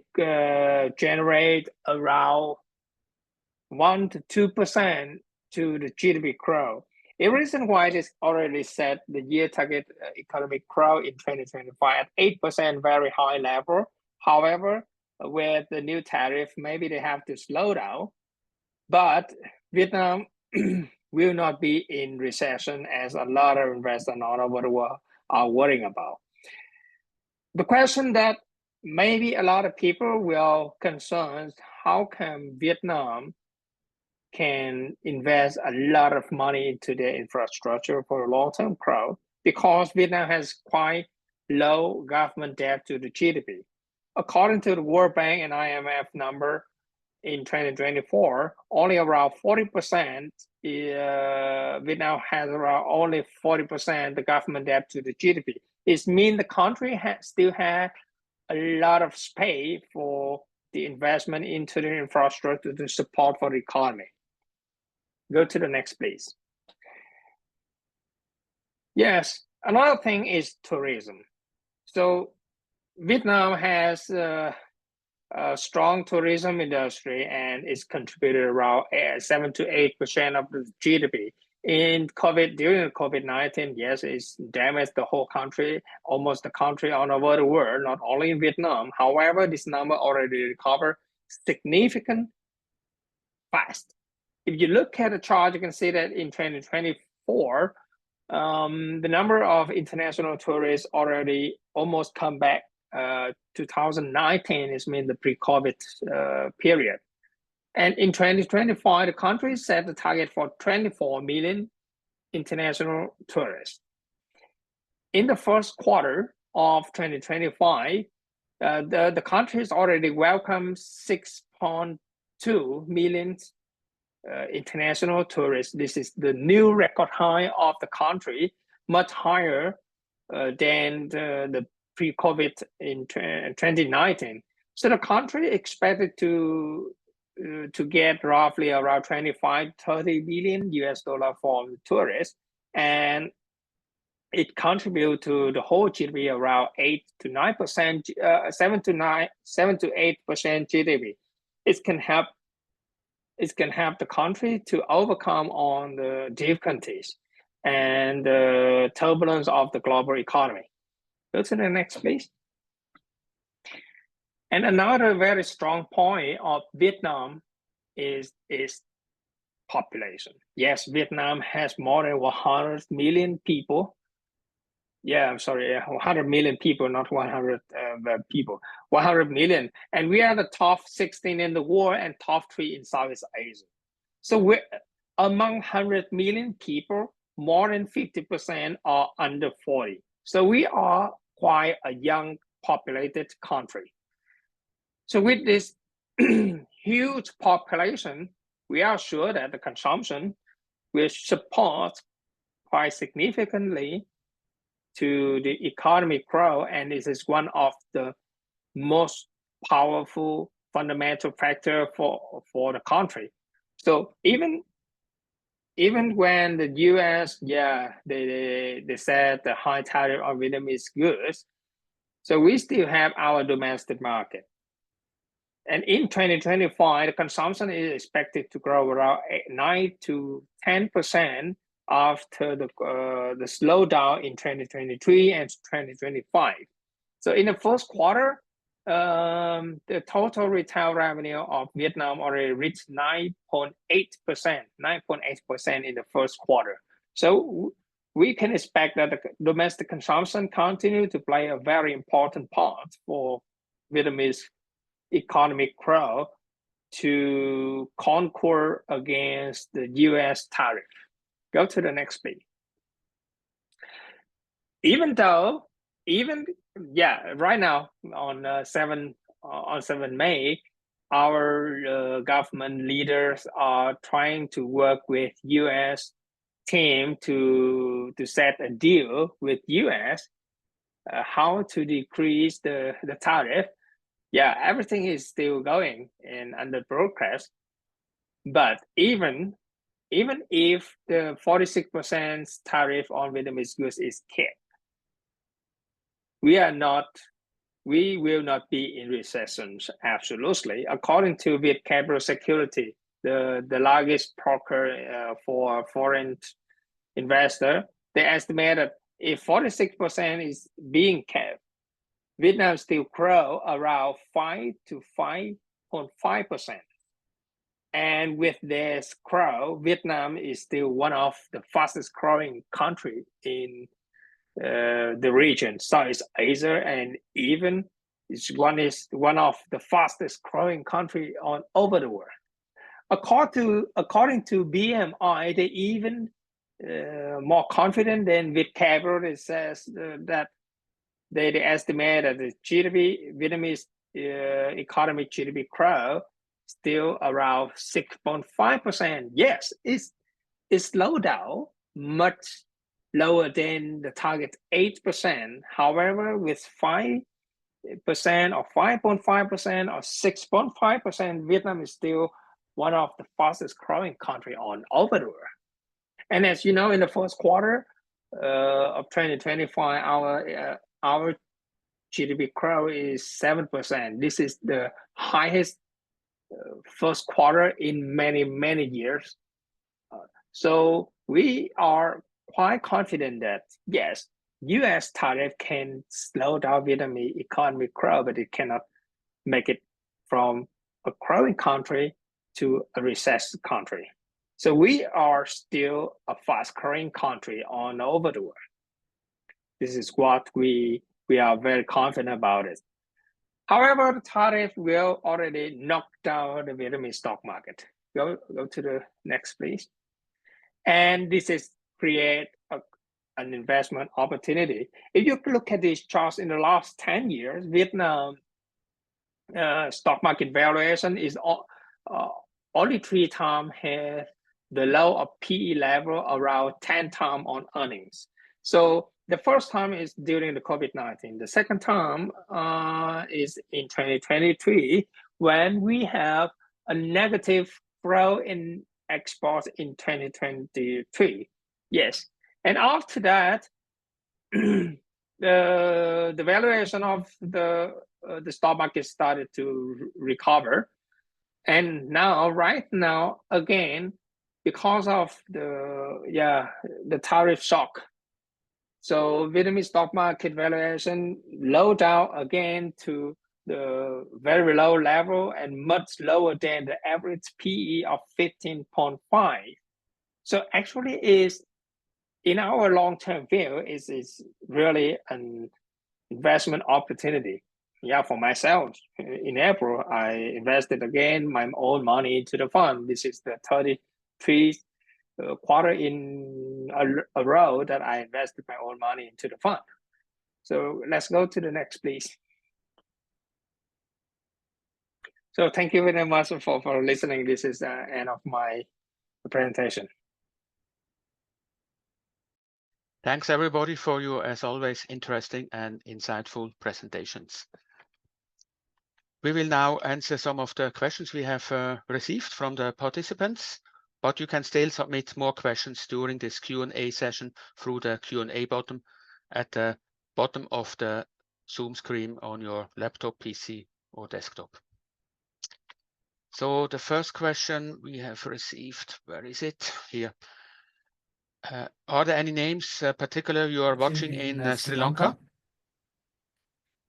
generate around 1 to 2% to the GDP growth. A reason why it is already set the year target economic growth in 2025 at 8%, very high level. However, with the new tariff, maybe they have to slow down. But Vietnam will not be in recession, as a lot of investors all over the world are worrying about. The question that maybe a lot of people will concern, how can Vietnam can invest a lot of money into their infrastructure for long-term growth, because Vietnam has quite low government debt to the GDP. According to the World Bank and IMF number, in 2024, only around 40%, Vietnam has around only 40% the government debt to the GDP. It means the country still has a lot of space for the investment into the infrastructure to support for the economy. Go to the next, please. Yes, another thing is tourism. So Vietnam has a strong tourism industry, and it's contributed around 7 to 8% of the GDP. During COVID-19, yes, it's damaged the whole country, almost the country all over the world, not only in Vietnam. However, this number already recovered significant fast. If you look at the chart, you can see that in 2024, the number of international tourists already almost come back. 2019 is mean the pre-COVID period. And in 2025, the country set the target for 24 million international tourists. In the first quarter of 2025, the country has already welcomed 6.2 million international tourists. This is the new record high of the country, much higher than the pre-COVID in 2019. So the country expected to get roughly around 25-30 billion US dollar from tourists, and it contributes to the whole GDP around 8 to 9%, 7 to 8% GDP. It can help the country to overcome on the difficulties and the turbulence of the global economy. Go to the next, please. And another very strong point of Vietnam is population. Yes, Vietnam has more than 100 million people. Yeah, I'm sorry, 100 million people, not 100 people, 100 million. And we are the top 16 in the world and top 3 in Southeast Asia. So we're among 100 million people, more than 50% are under 40. So we are quite a young populated country. So with this huge population, we are sure that the consumption will support quite significantly to the economic growth, and this is one of the most powerful fundamental factor for the country. So even when the US, they said the high tariff on Vietnamese goods, so we still have our domestic market. And in 2025, the consumption is expected to grow around 9 to 10% after the slowdown in 2023 and 2025. So in the first quarter, the total retail revenue of Vietnam already reached 9.8% in the first quarter. So we can expect that the domestic consumption continue to play a very important part for Vietnamese economic growth to conquer against the US tariff. Go to the next page. Right now on 7 May, our government leaders are trying to work with US team to set a deal with US. how to decrease the tariff. Yeah, everything is still going and under progress. But even if the 46% tariff on Vietnamese goods is kept, we will not be in recessions, absolutely. According to Viet Capital Security, the largest broker for foreign investor, they estimated if 46% is being kept, Vietnam still grow around 5 to 5.5%. And with this growth, Vietnam is still one of the fastest growing country in the region, Southeast Asia, and even is one of the fastest growing country on over the world. According to BMI, they even more confident than Viet Capital. It says that they estimate that the GDP Vietnamese economy GDP growth still around 6.5%. Yes, it's slowed down much lower than the target 8%. However, with 5% or 5.5% or 6.5%, Vietnam is still one of the fastest growing country on over the world. And as you know, in the first quarter of 2025, our GDP growth is 7%. This is the highest first quarter in many years. So we are quite confident that yes, U.S. tariff can slow down Vietnamese economic growth, but it cannot make it from a growing country to a recessive country. So we are still a fast growing country on over the world. This is what we are very confident about it. However, the tariff will already knock down the Vietnamese stock market. Go to the next, please. And this is create an investment opportunity. If you look at these charts in the last 10 years, Vietnam stock market valuation is only 3 times had the low of PE level around 10 times on earnings. So the first time is during the COVID-19. The second time is in 2023 when we have a negative growth in exports in 2023. Yes, and after that, the valuation of the stock market started to recover, and now right now again because of the tariff shock. So Vietnamese stock market valuation low down again to the very low level and much lower than the average PE of 15.5. So actually is in our long-term view is really an investment opportunity. Yeah, for myself, in April, I invested again my own money into the fund. This is the 33 quarter in a row that I invested my own money into the fund. So let's go to the next, please. So thank you very much for listening. This is the end of my presentation. Thanks everybody for your, as always, interesting and insightful presentations. We will now answer some of the questions we have received from the participants, but you can still submit more questions during this Q&A session through the Q&A button at the bottom of the Zoom screen on your laptop, PC, or desktop. So the first question we have received, where is it? Here. Are there any names particular you are watching in Sri Lanka?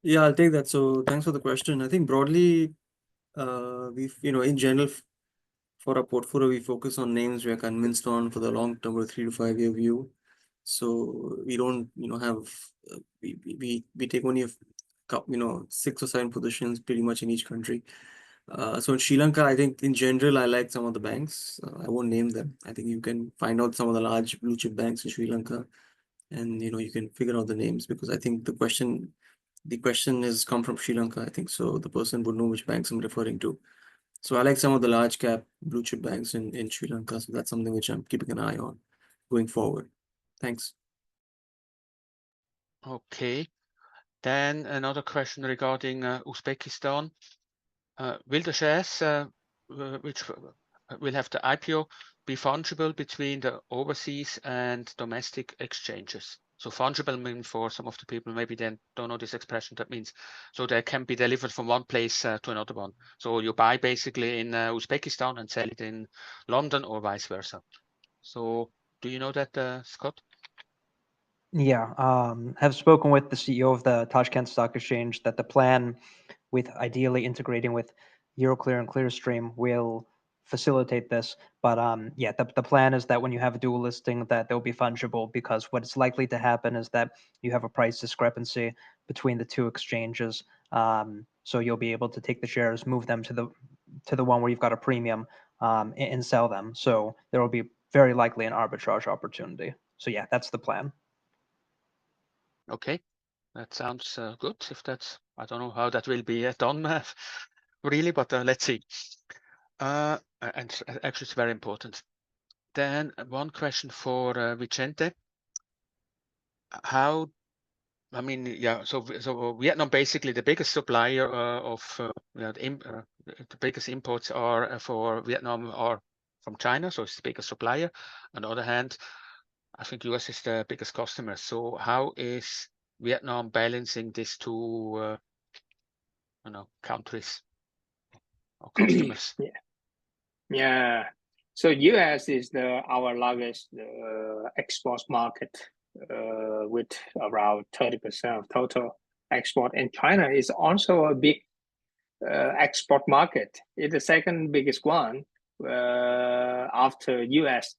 Yeah, I'll take that. So thanks for the question. I think broadly, we've, in general, for our portfolio, we focus on names we are convinced on for the long term or 3 to 5 year view. So we don't, have, we take only, 6 or 7 positions pretty much in each country. So in Sri Lanka, I think in general, I like some of the banks. I won't name them. I think you can find out some of the large blue chip banks in Sri Lanka, and you can figure out the names, because I think the question has come from Sri Lanka. I think so the person would know which banks I'm referring to. So I like some of the large cap blue chip banks in Sri Lanka. So that's something which I'm keeping an eye on going forward. Thanks. Okay. Then another question regarding Uzbekistan. Will the shares which will have the IPO be fungible between the overseas and domestic exchanges? So fungible means, for some of the people maybe then don't know this expression, that means so they can be delivered from one place to another one. So you buy basically in Uzbekistan and sell it in London or vice versa. So do you know that, Scott? Yeah, have spoken with the CEO of the Tashkent Stock Exchange that the plan with ideally integrating with Euroclear and Clearstream will facilitate this. But yeah, the plan is that when you have a dual listing, that they'll be fungible, because what's likely to happen is that you have a price discrepancy between the two exchanges. So you'll be able to take the shares, move them to the one where you've got a premium, and sell them. So there will be very likely an arbitrage opportunity. So yeah, that's the plan. Okay, that sounds good. If that's, I don't know how that will be done really, but let's see. And actually, it's very important. Then one question for Vicente. How, I mean, yeah, so Vietnam basically the biggest supplier of the biggest imports are for Vietnam are from China, so it's the biggest supplier. On the other hand, I think US is the biggest customer. So how is Vietnam balancing these two countries or customers? Yeah. So US is our largest export market with around 30% of total export, and China is also a big export market. It's the second biggest one after US,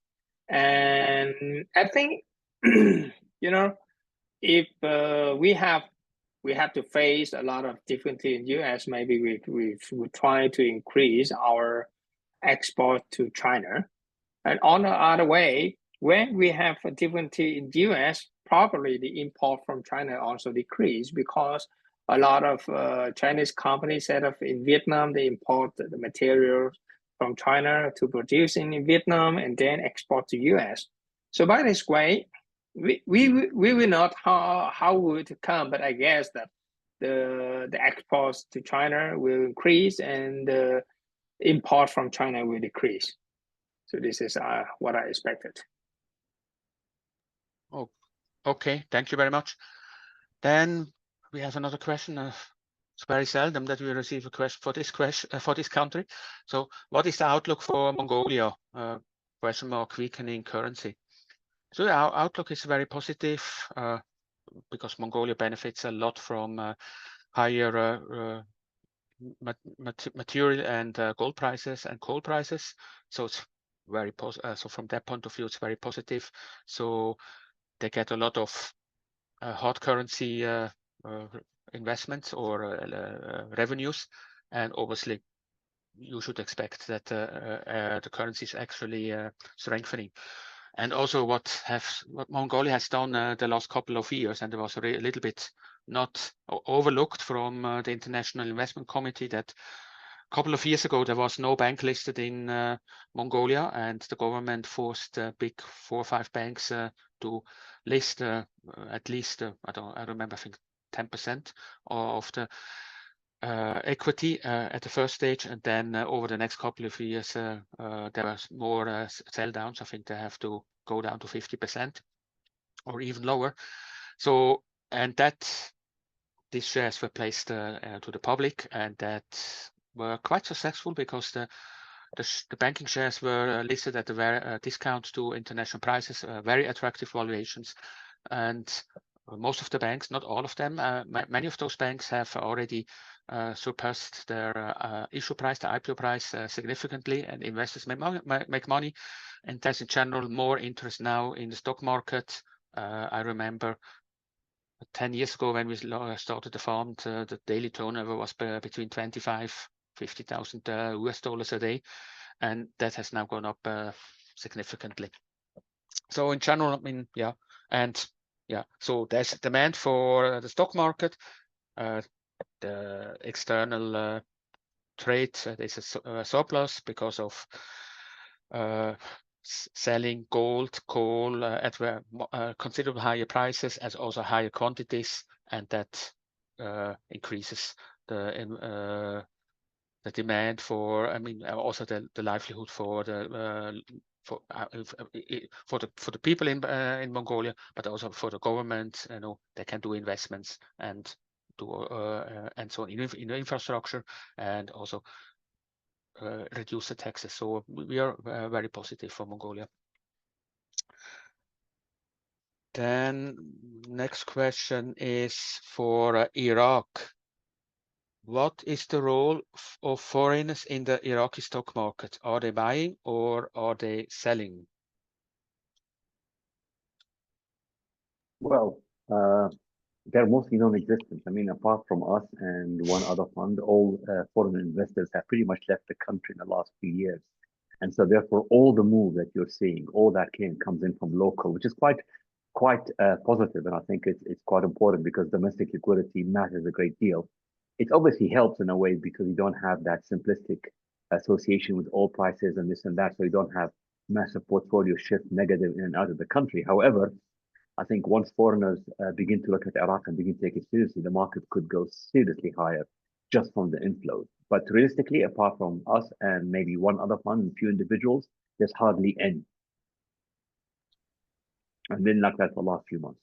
and I think if we have to face a lot of difficulty in US, maybe we try to increase our export to China. And on the other way, when we have a difficulty in US, probably the import from China also decrease, because a lot of Chinese companies set up in Vietnam, they import the materials from China to produce in Vietnam and then export to US. So by this way, we will not how would come, but I guess that the exports to China will increase and the import from China will decrease. So this is what I expected. Oh, okay. Thank you very much. Then we have another question. It's very seldom that we receive a question for this country. So, what is the outlook for Mongolia? Question mark, weakening currency. So our outlook is very positive because Mongolia benefits a lot from higher material and gold prices and coal prices. So it's very so from that point of view, it's very positive. So they get a lot of hard currency investments or revenues, and obviously you should expect that the currency is actually strengthening. And also what Mongolia has done the last couple of years, and it was a little bit not overlooked from the International Investment Committee, that a couple of years ago there was no bank listed in Mongolia, and the government forced big 4 or 5 banks to list at least I remember, I think 10% of the equity at the first stage, and then over the next couple of years there was more sell downs. I think they have to go down to 50% or even lower. So, and that these shares were placed to the public, and that were quite successful because the banking shares were listed at a very discount to international prices, very attractive valuations, and most of the banks, not all of them, many of those banks have already surpassed their issue price, the IPO price, significantly, and investors make money. And there's in general more interest now in the stock market. I remember 10 years ago when we started the fund, the daily turnover was between 50,000 US dollars a day, and that has now gone up significantly. So in general, I mean, yeah, and yeah, so there's demand for the stock market. The external trade, there's a surplus because of selling gold, coal at considerably higher prices, as also higher quantities, and that increases the demand for, I mean, also the livelihood for the for the people in Mongolia, but also for the government. You know, they can do investments and do and so on in infrastructure, and also reduce the taxes. So we are very positive for Mongolia. Then next question is for Iraq. What is the role of foreigners in the Iraqi stock market? Are they buying or are they selling? Well, they're mostly non-existent. I mean, apart from us and one other fund, all foreign investors have pretty much left the country in the last few years. And so therefore, all the move that you're seeing, all that comes in from local, which is quite positive. And I think it's quite important because domestic liquidity matters a great deal. It obviously helps in a way because you don't have that simplistic association with oil prices and this and that. So you don't have massive portfolio shift negative in and out of the country. However, I think once foreigners begin to look at Iraq and begin to take it seriously, the market could go seriously higher just from the inflows. But realistically, apart from us and maybe one other fund and a few individuals, there's hardly any. And been like that for the last few months.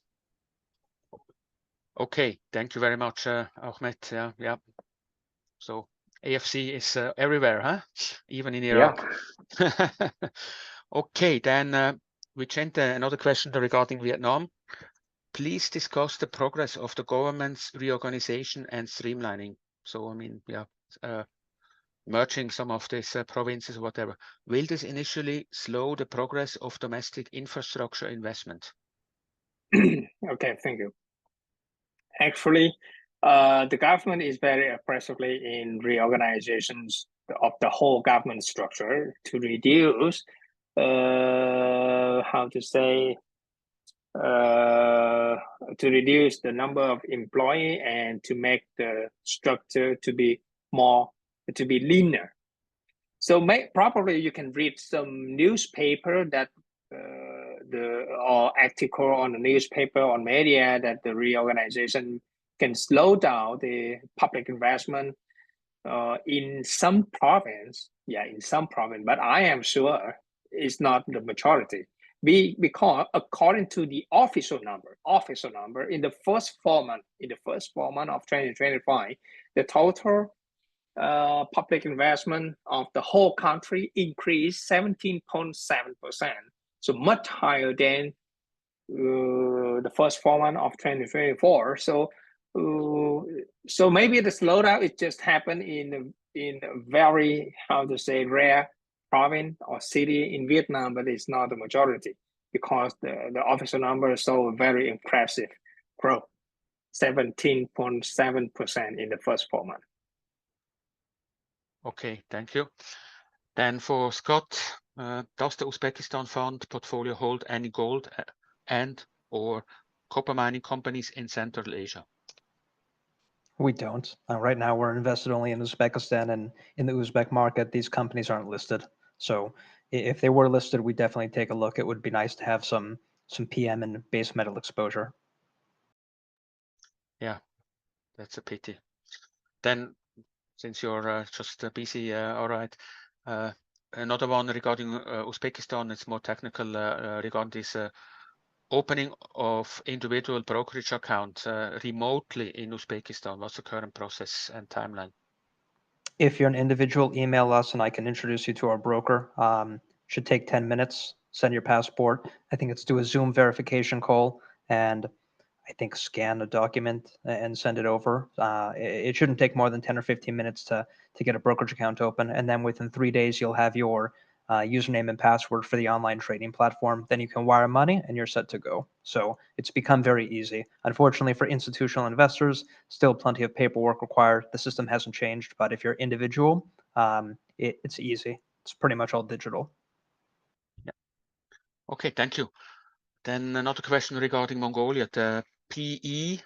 Okay, thank you very much, Ahmed. Yeah. So AFC is everywhere, huh? Even in Iraq. Yeah. Okay, then Vicente, another question regarding Vietnam. Please discuss the progress of the government's reorganization and streamlining. So, I mean, yeah, merging some of these provinces or whatever. Will this initially slow the progress of domestic infrastructure investment? Okay, thank you. Actually, the government is very aggressively in reorganizations of the whole government structure to reduce, to reduce the number of employees and to make the structure to be leaner. So probably you can read some newspaper that or article on the newspaper on media that the reorganization can slow down the public investment in some province. Yeah, in some province, but I am sure it's not the majority. Because according to the official number in the first 4 months, of 2025, the total public investment of the whole country increased 17.7%, so much higher than the first 4 months of 2024. So maybe the slowdown it just happened in a very rare province or city in Vietnam, but it's not the majority because the official number is so very impressive growth, 17.7% in the first 4 months. Okay, thank you. Then for Scott, does the Uzbekistan fund portfolio hold any gold and or copper mining companies in Central Asia? We don't. Right now, we're invested only in Uzbekistan, and in the Uzbek market, these companies aren't listed. So if they were listed, we'd definitely take a look. It would be nice to have some PM and base metal exposure. Yeah, that's a pity. Then, since you're just busy, all right. Another one regarding Uzbekistan, it's more technical regarding this opening of individual brokerage accounts remotely in Uzbekistan. What's the current process and timeline? If you're an individual, email us and I can introduce you to our broker. Should take 10 minutes. Send your passport. I think it's do a Zoom verification call and I think scan a document and send it over. It shouldn't take more than 10 or 15 minutes to get a brokerage account open. And then within 3 days, you'll have your username and password for the online trading platform. Then you can wire money and you're set to go. So it's become very easy. Unfortunately for institutional investors, still plenty of paperwork required. The system hasn't changed, but if you're individual, it's easy. It's pretty much all digital. Yeah. Okay, thank you. Then another question regarding Mongolia. The PE,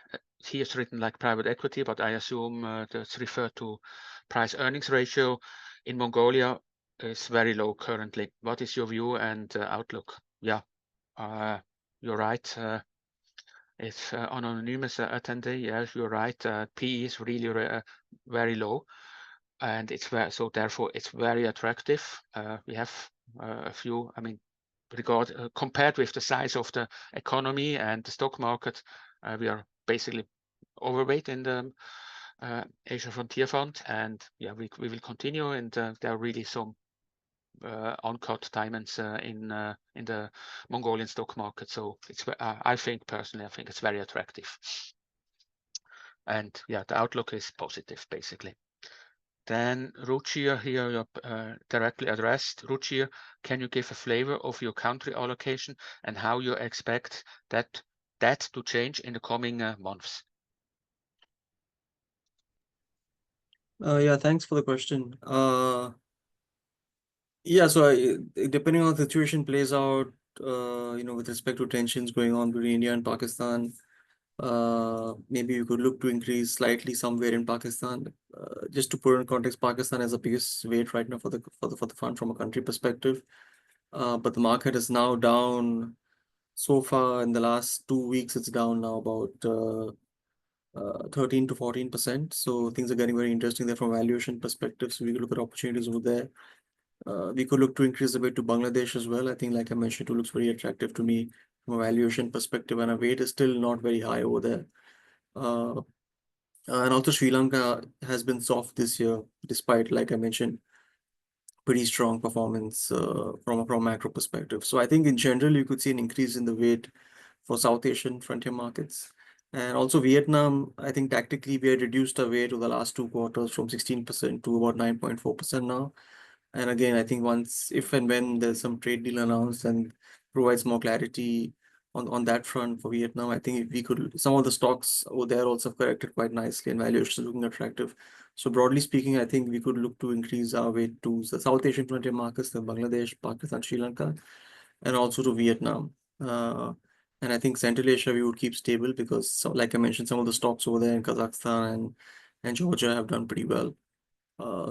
here it's written like private equity, but I assume that's referred to price earnings ratio in Mongolia is very low currently. What is your view and outlook? Yeah, you're right. It's an anonymous attendee. Yes, you're right. PE is really very low, and it's so therefore it's very attractive. We have a few. I mean, compared with the size of the economy and the stock market, we are basically overweight in the Asia Frontier Fund, and yeah, we will continue. And there are really some uncut diamonds in the Mongolian stock market. So it's I think personally, I think it's very attractive. And yeah, the outlook is positive basically. Then Ruchir, here you're directly addressed. Ruchir, can you give a flavor of your country allocation and how you expect that to change in the coming months? Yeah, thanks for the question. Yeah, so depending on how the situation plays out, with respect to tensions going on between India and Pakistan, maybe we could look to increase slightly somewhere in Pakistan. Just to put in context, Pakistan has the biggest weight right now for the fund from a country perspective. But the market is now down. So far in the last 2 weeks, it's down now about 13 to 14%. So things are getting very interesting there from a valuation perspective. So we could look at opportunities over there. We could look to increase the weight to Bangladesh as well. I think, like I mentioned, it looks very attractive to me from a valuation perspective, and our weight is still not very high over there. And also Sri Lanka has been soft this year, despite, like I mentioned, pretty strong performance from a macro perspective. So I think in general, you could see an increase in the weight for South Asian frontier markets. And also Vietnam, I think tactically we had reduced our weight over the last 2 quarters from 16% to about 9.4% now. And again, I think if and when there's some trade deal announced and provides more clarity on that front for Vietnam, I think some of the stocks over there also have corrected quite nicely and valuations looking attractive. So broadly speaking, I think we could look to increase our weight to the South Asian frontier markets, the Bangladesh, Pakistan, Sri Lanka, and also to Vietnam. And I think Central Asia we would keep stable because, like I mentioned, some of the stocks over there in Kazakhstan and Georgia have done pretty well.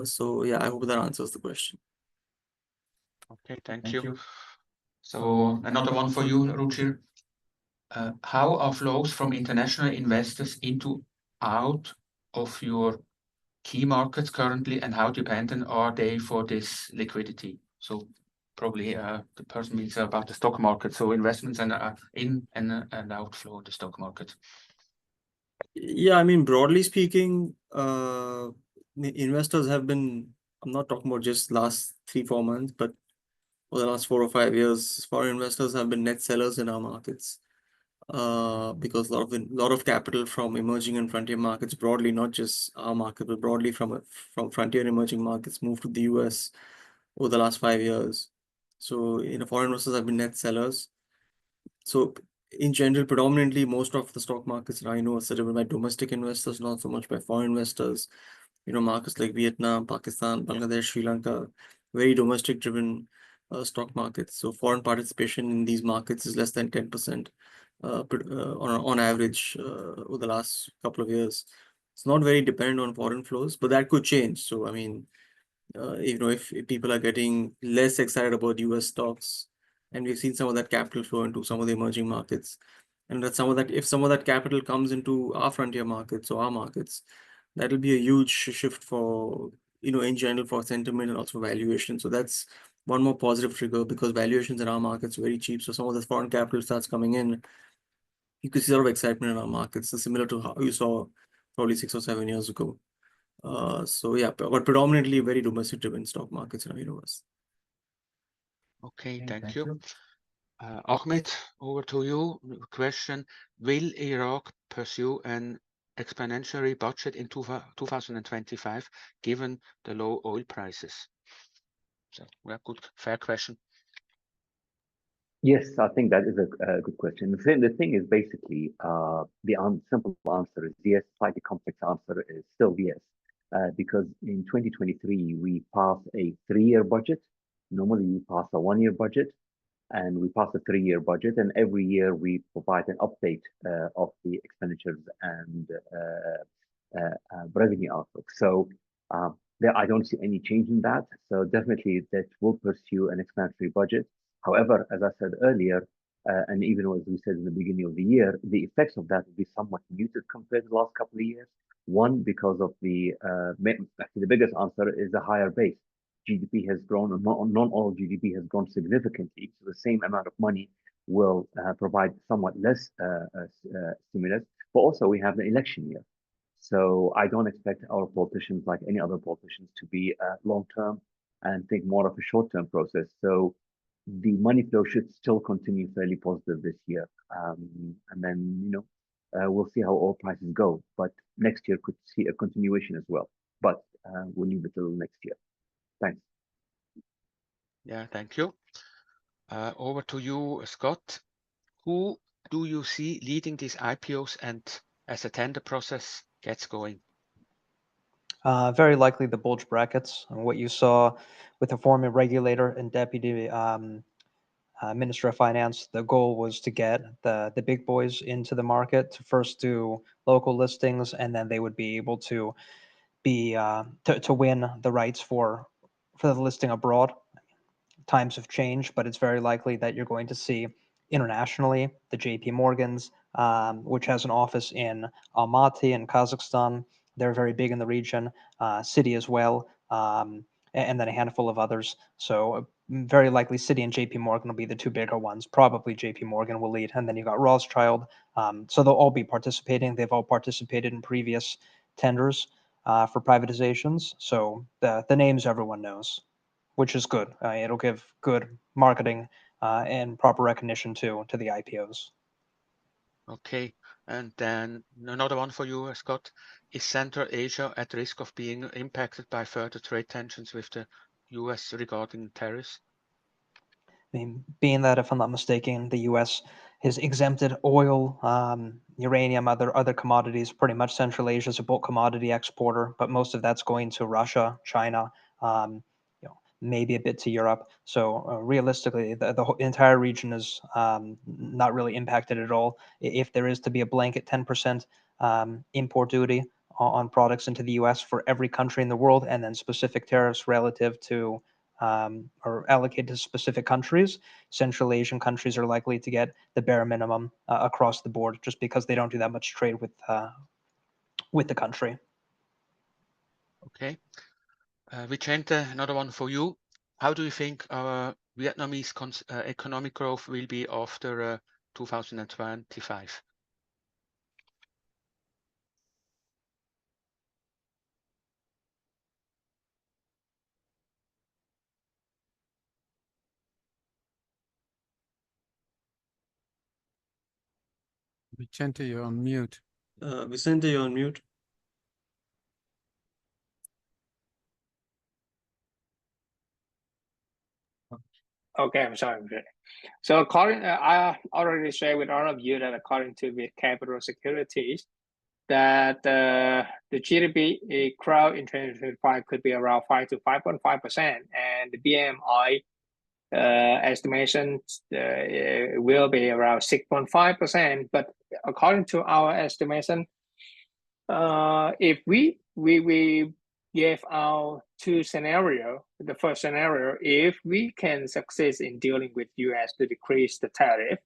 So yeah, I hope that answers the question. Okay, thank you. So another one for you, Ruchir. How are flows from international investors out of your key markets currently, and how dependent are they for this liquidity? So probably the person means about the stock market. So investments and in and outflow in the stock market. Yeah, I mean, broadly speaking, investors have been, I'm not talking about just last 3-4 months, but for the last 4 or 5 years, foreign investors have been net sellers in our markets. Because a lot of capital from emerging and frontier markets broadly, not just our market, but broadly from frontier and emerging markets moved to the US over the last 5 years. So, foreign investors have been net sellers. So in general, predominantly, most of the stock markets now, are driven by domestic investors, not so much by foreign investors. Markets like Vietnam, Pakistan, Bangladesh, Sri Lanka, very domestic driven stock markets. So foreign participation in these markets is less than 10% on average over the last couple of years. It's not very dependent on foreign flows, but that could change. So, I mean, if people are getting less excited about US stocks, and we've seen some of that capital flow into some of the emerging markets, and if some of that capital comes into our frontier markets or our markets, that'll be a huge shift for, in general for sentiment and also valuation. So that's one more positive trigger because valuations in our markets are very cheap. So some of the foreign capital starts coming in, you could see a lot of excitement in our markets, so similar to how you saw probably 6 or 7 years ago. So yeah, but predominantly very domestic driven stock markets in our universe. Okay, thank you. Ahmed, over to you. Question: will Iraq pursue an expansionary budget in 2025 given the low oil prices? So, yeah, good, fair question. Yes, I think that is a good question. The thing is basically the simple answer is yes. Slightly complex answer is still yes, because in 2023 we passed a 3-year budget. Normally we pass a 1-year budget, and we pass a 3-year budget, and every year we provide an update of the expenditures and revenue outlook. So there, I don't see any change in that. So definitely that will pursue an explanatory budget. However, as I said earlier, and even as we said in the beginning of the year, the effects of that will be somewhat muted compared to the last couple of years. One, because of actually the biggest answer is a higher base. GDP has grown, and non-oil GDP has grown significantly. So the same amount of money will provide somewhat less stimulus. But also we have the election year. So I don't expect our politicians, like any other politicians, to be long-term and think more of a short-term process. So the money flow should still continue fairly positive this year. And then, we'll see how oil prices go. But next year could see a continuation as well. But we'll leave it till next year. Thanks. Yeah, thank you. Over to you, Scott. Who do you see leading these IPOs and as the tender process gets going? Very likely the bulge brackets. And what you saw with the former regulator and deputy Minister of Finance, the goal was to get the big boys into the market to first do local listings, and then they would be able to be to win the rights for the listing abroad. Times have changed, but it's very likely that you're going to see internationally the JP Morgans, which has an office in Almaty in Kazakhstan. They're very big in the region. Citi as well, and then a handful of others. So very likely Citi and JP Morgan will be the two bigger ones. Probably JP Morgan will lead, and then you got Rothschild. So they'll all be participating. They've all participated in previous tenders for privatizations. So the names everyone knows, which is good. It'll give good marketing and proper recognition to the IPOs. Okay, and then another one for you, Scott. Is Central Asia at risk of being impacted by further trade tensions with the US regarding tariffs? I mean, being that, if I'm not mistaken, the US has exempted oil, uranium, other commodities. Pretty much Central Asia is a bulk commodity exporter, but most of that's going to Russia, China, maybe a bit to Europe. So realistically, the entire region is not really impacted at all. If there is to be a blanket 10% import duty on products into the US for every country in the world, and then specific tariffs relative to or allocated to specific countries, Central Asian countries are likely to get the bare minimum across the board, just because they don't do that much trade with the country. Okay. Vicente, another one for you. How do you think our Vietnamese economic growth will be after 2025? Vicente, you're on mute. Vicente, you're on mute. Okay, I'm sorry. So according, I already shared with all of you that according to the Capital Securities, that the GDP growth in 2025 could be around 5 to 5.5%, and the BMI estimation will be around 6.5%. But according to our estimation, if we give our two scenario, the first scenario, if we can succeed in dealing with US to decrease the tariff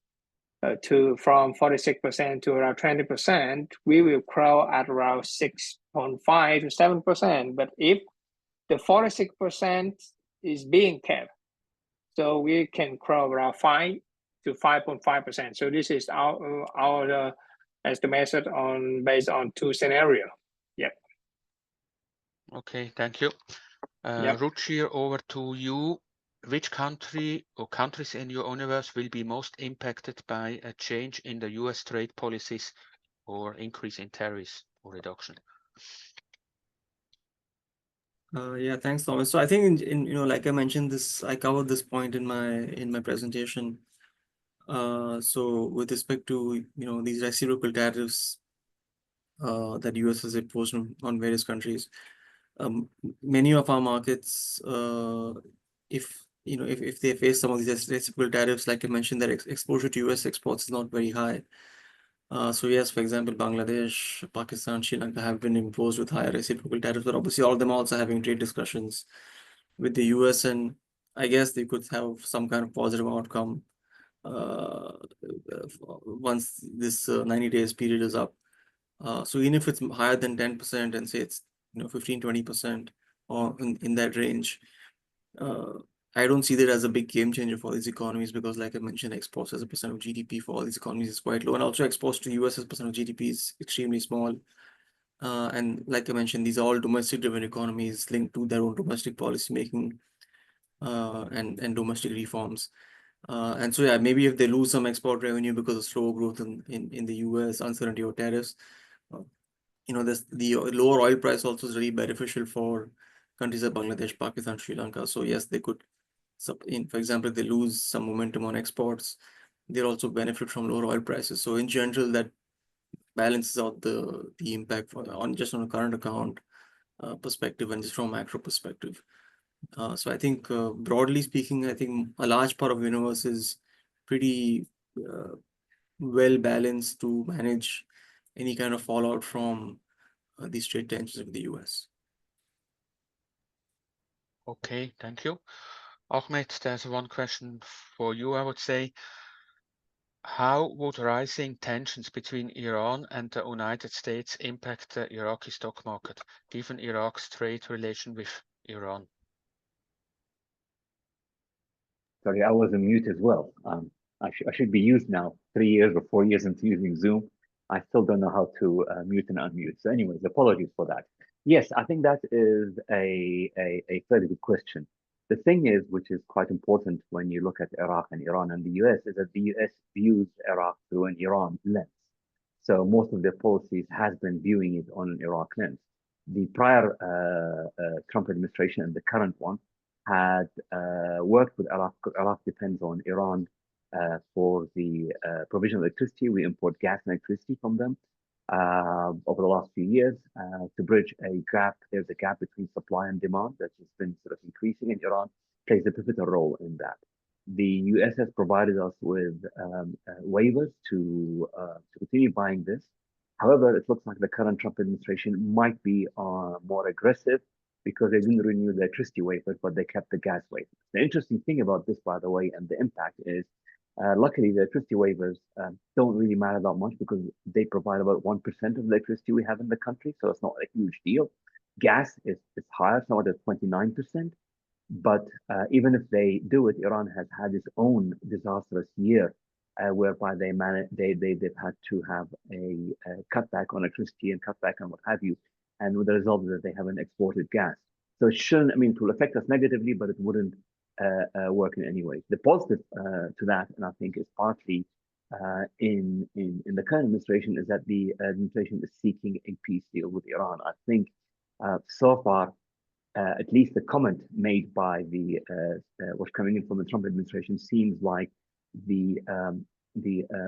from 46% to around 20%, we will grow at around 6.5 to 7%. But if the 46% is being kept, so we can grow around 5 to 5.5%. So this is our estimation based on two scenario. Yeah. Okay, thank you. Ruchir, over to you. Which country or countries in your universe will be most impacted by a change in the US trade policies or increase in tariffs or reduction? Yeah, thanks, Thomas. So I think in like I mentioned this, I covered this point in my presentation. So with respect to these reciprocal tariffs that US has imposed on various countries, many of our markets, if they face some of these reciprocal tariffs, like I mentioned, their exposure to US exports is not very high. So yes, for example, Bangladesh, Pakistan, Sri Lanka have been imposed with higher reciprocal tariffs, but obviously all of them are also having trade discussions with the US, and I guess they could have some kind of positive outcome once this 90 days period is up. So even if it's higher than 10% and say it's 15-20% or in that range, I don't see that as a big game changer for these economies because, like I mentioned, exports as a percent of GDP for all these economies is quite low, and also exports to US as a percent of GDP is extremely small. And like I mentioned, these are all domestic-driven economies linked to their own domestic policy making and domestic reforms. And so yeah, maybe if they lose some export revenue because of slow growth in the US, uncertainty of tariffs, the lower oil price also is really beneficial for countries like Bangladesh, Pakistan, Sri Lanka. So yes, they could, for example, if they lose some momentum on exports, they'll also benefit from lower oil prices. So in general, that balances out the impact on a current account perspective and just from a macro perspective. So I think broadly speaking, I think a large part of the universe is pretty well balanced to manage any kind of fallout from these trade tensions with the US. Okay, thank you. Ahmed, there's one question for you, I would say. How would rising tensions between Iran and the United States impact the Iraqi stock market, given Iraq's trade relation with Iran? Sorry, I was on mute as well. I should be used now, 3 years or 4 years into using Zoom. I still don't know how to mute and unmute. So anyways, apologies for that. Yes, I think that is a fairly good question. The thing is, which is quite important when you look at Iraq and Iran and the US, is that the US views Iraq through an Iran lens. So most of their policies has been viewing it on an Iraq lens. The prior Trump administration and the current one had worked with Iraq. Iraq depends on Iran for the provision of electricity. We import gas and electricity from them over the last few years to bridge a gap. There's a gap between supply and demand that has been sort of increasing, and Iran plays a pivotal role in that. The US has provided us with waivers to continue buying this. However, it looks like the current Trump administration might be more aggressive because they didn't renew the electricity waivers, but they kept the gas waivers. The interesting thing about this, by the way, and the impact is, luckily, the electricity waivers don't really matter that much because they provide about 1% of the electricity we have in the country, so it's not a huge deal. Gas is higher, somewhat at 29%. But even if they do it, Iran has had its own disastrous year whereby they've had to have a cutback on electricity and cutback on what have you. And with the result that they haven't exported gas. So it shouldn't, I mean, it will affect us negatively, but it wouldn't work in any way. The positive to that, and I think is partly in the current administration, is that the administration is seeking a peace deal with Iran. I think so far, at least the comment made by the what's coming in from the Trump administration seems like the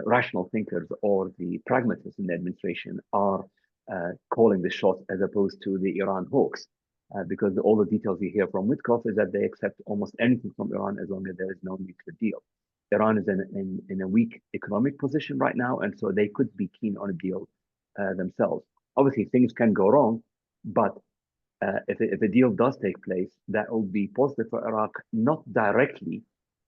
rational thinkers or the pragmatists in the administration are calling the shots as opposed to the Iran hawks. Because all the details you hear from Witkoff is that they accept almost anything from Iran as long as there is no nuclear deal. Iran is in a weak economic position right now, and so they could be keen on a deal themselves. Obviously, things can go wrong, but if a deal does take place, that will be positive for Iraq, not directly,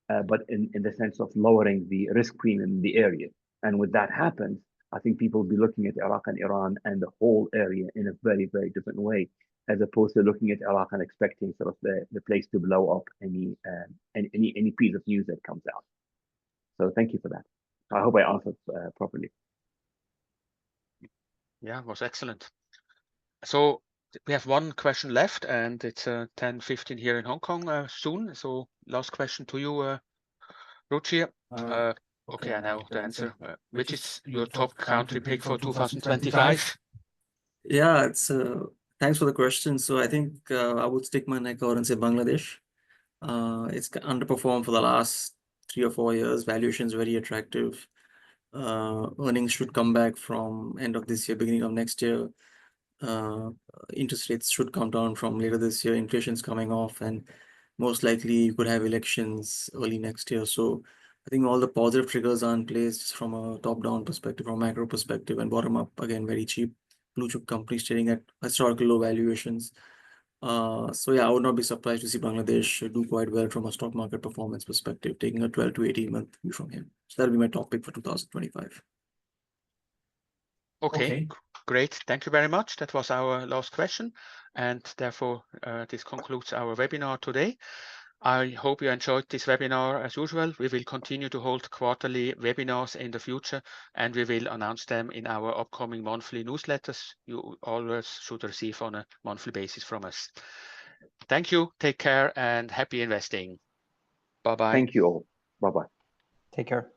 but in the sense of lowering the risk premium in the area. And when that happens, I think people will be looking at Iraq and Iran and the whole area in a very, very different way, as opposed to looking at Iraq and expecting sort of the place to blow up any piece of news that comes out. So thank you for that. I hope I answered properly. Yeah, it was excellent. So we have one question left, and it's 10:15 here in Hong Kong soon. So last question to you, Ruchir. Okay, I know the answer. Which is your top country pick for 2025? Yeah, it's thanks for the question. So I think I would stick my neck out and say Bangladesh. It's underperformed for the last 3 or 4 years. Valuation is very attractive. Earnings should come back from end of this year, beginning of next year. Interest rates should come down from later this year. Inflation's coming off, and most likely you could have elections early next year. So I think all the positive triggers are in place from a top-down perspective, from a macro perspective, and bottom-up, again, very cheap blue chip companies trading at historical low valuations. So yeah, I would not be surprised to see Bangladesh do quite well from a stock market performance perspective, taking a 12 to 18 month view from here. So that'll be my topic for 2025. Okay, great. Thank you very much. That was our last question. And therefore, this concludes our webinar today. I hope you enjoyed this webinar as usual. We will continue to hold quarterly webinars in the future, and we will announce them in our upcoming monthly newsletters. You always should receive on a monthly basis from us. Thank you, take care, and happy investing. Bye-bye. Thank you all. Bye-bye. Take care.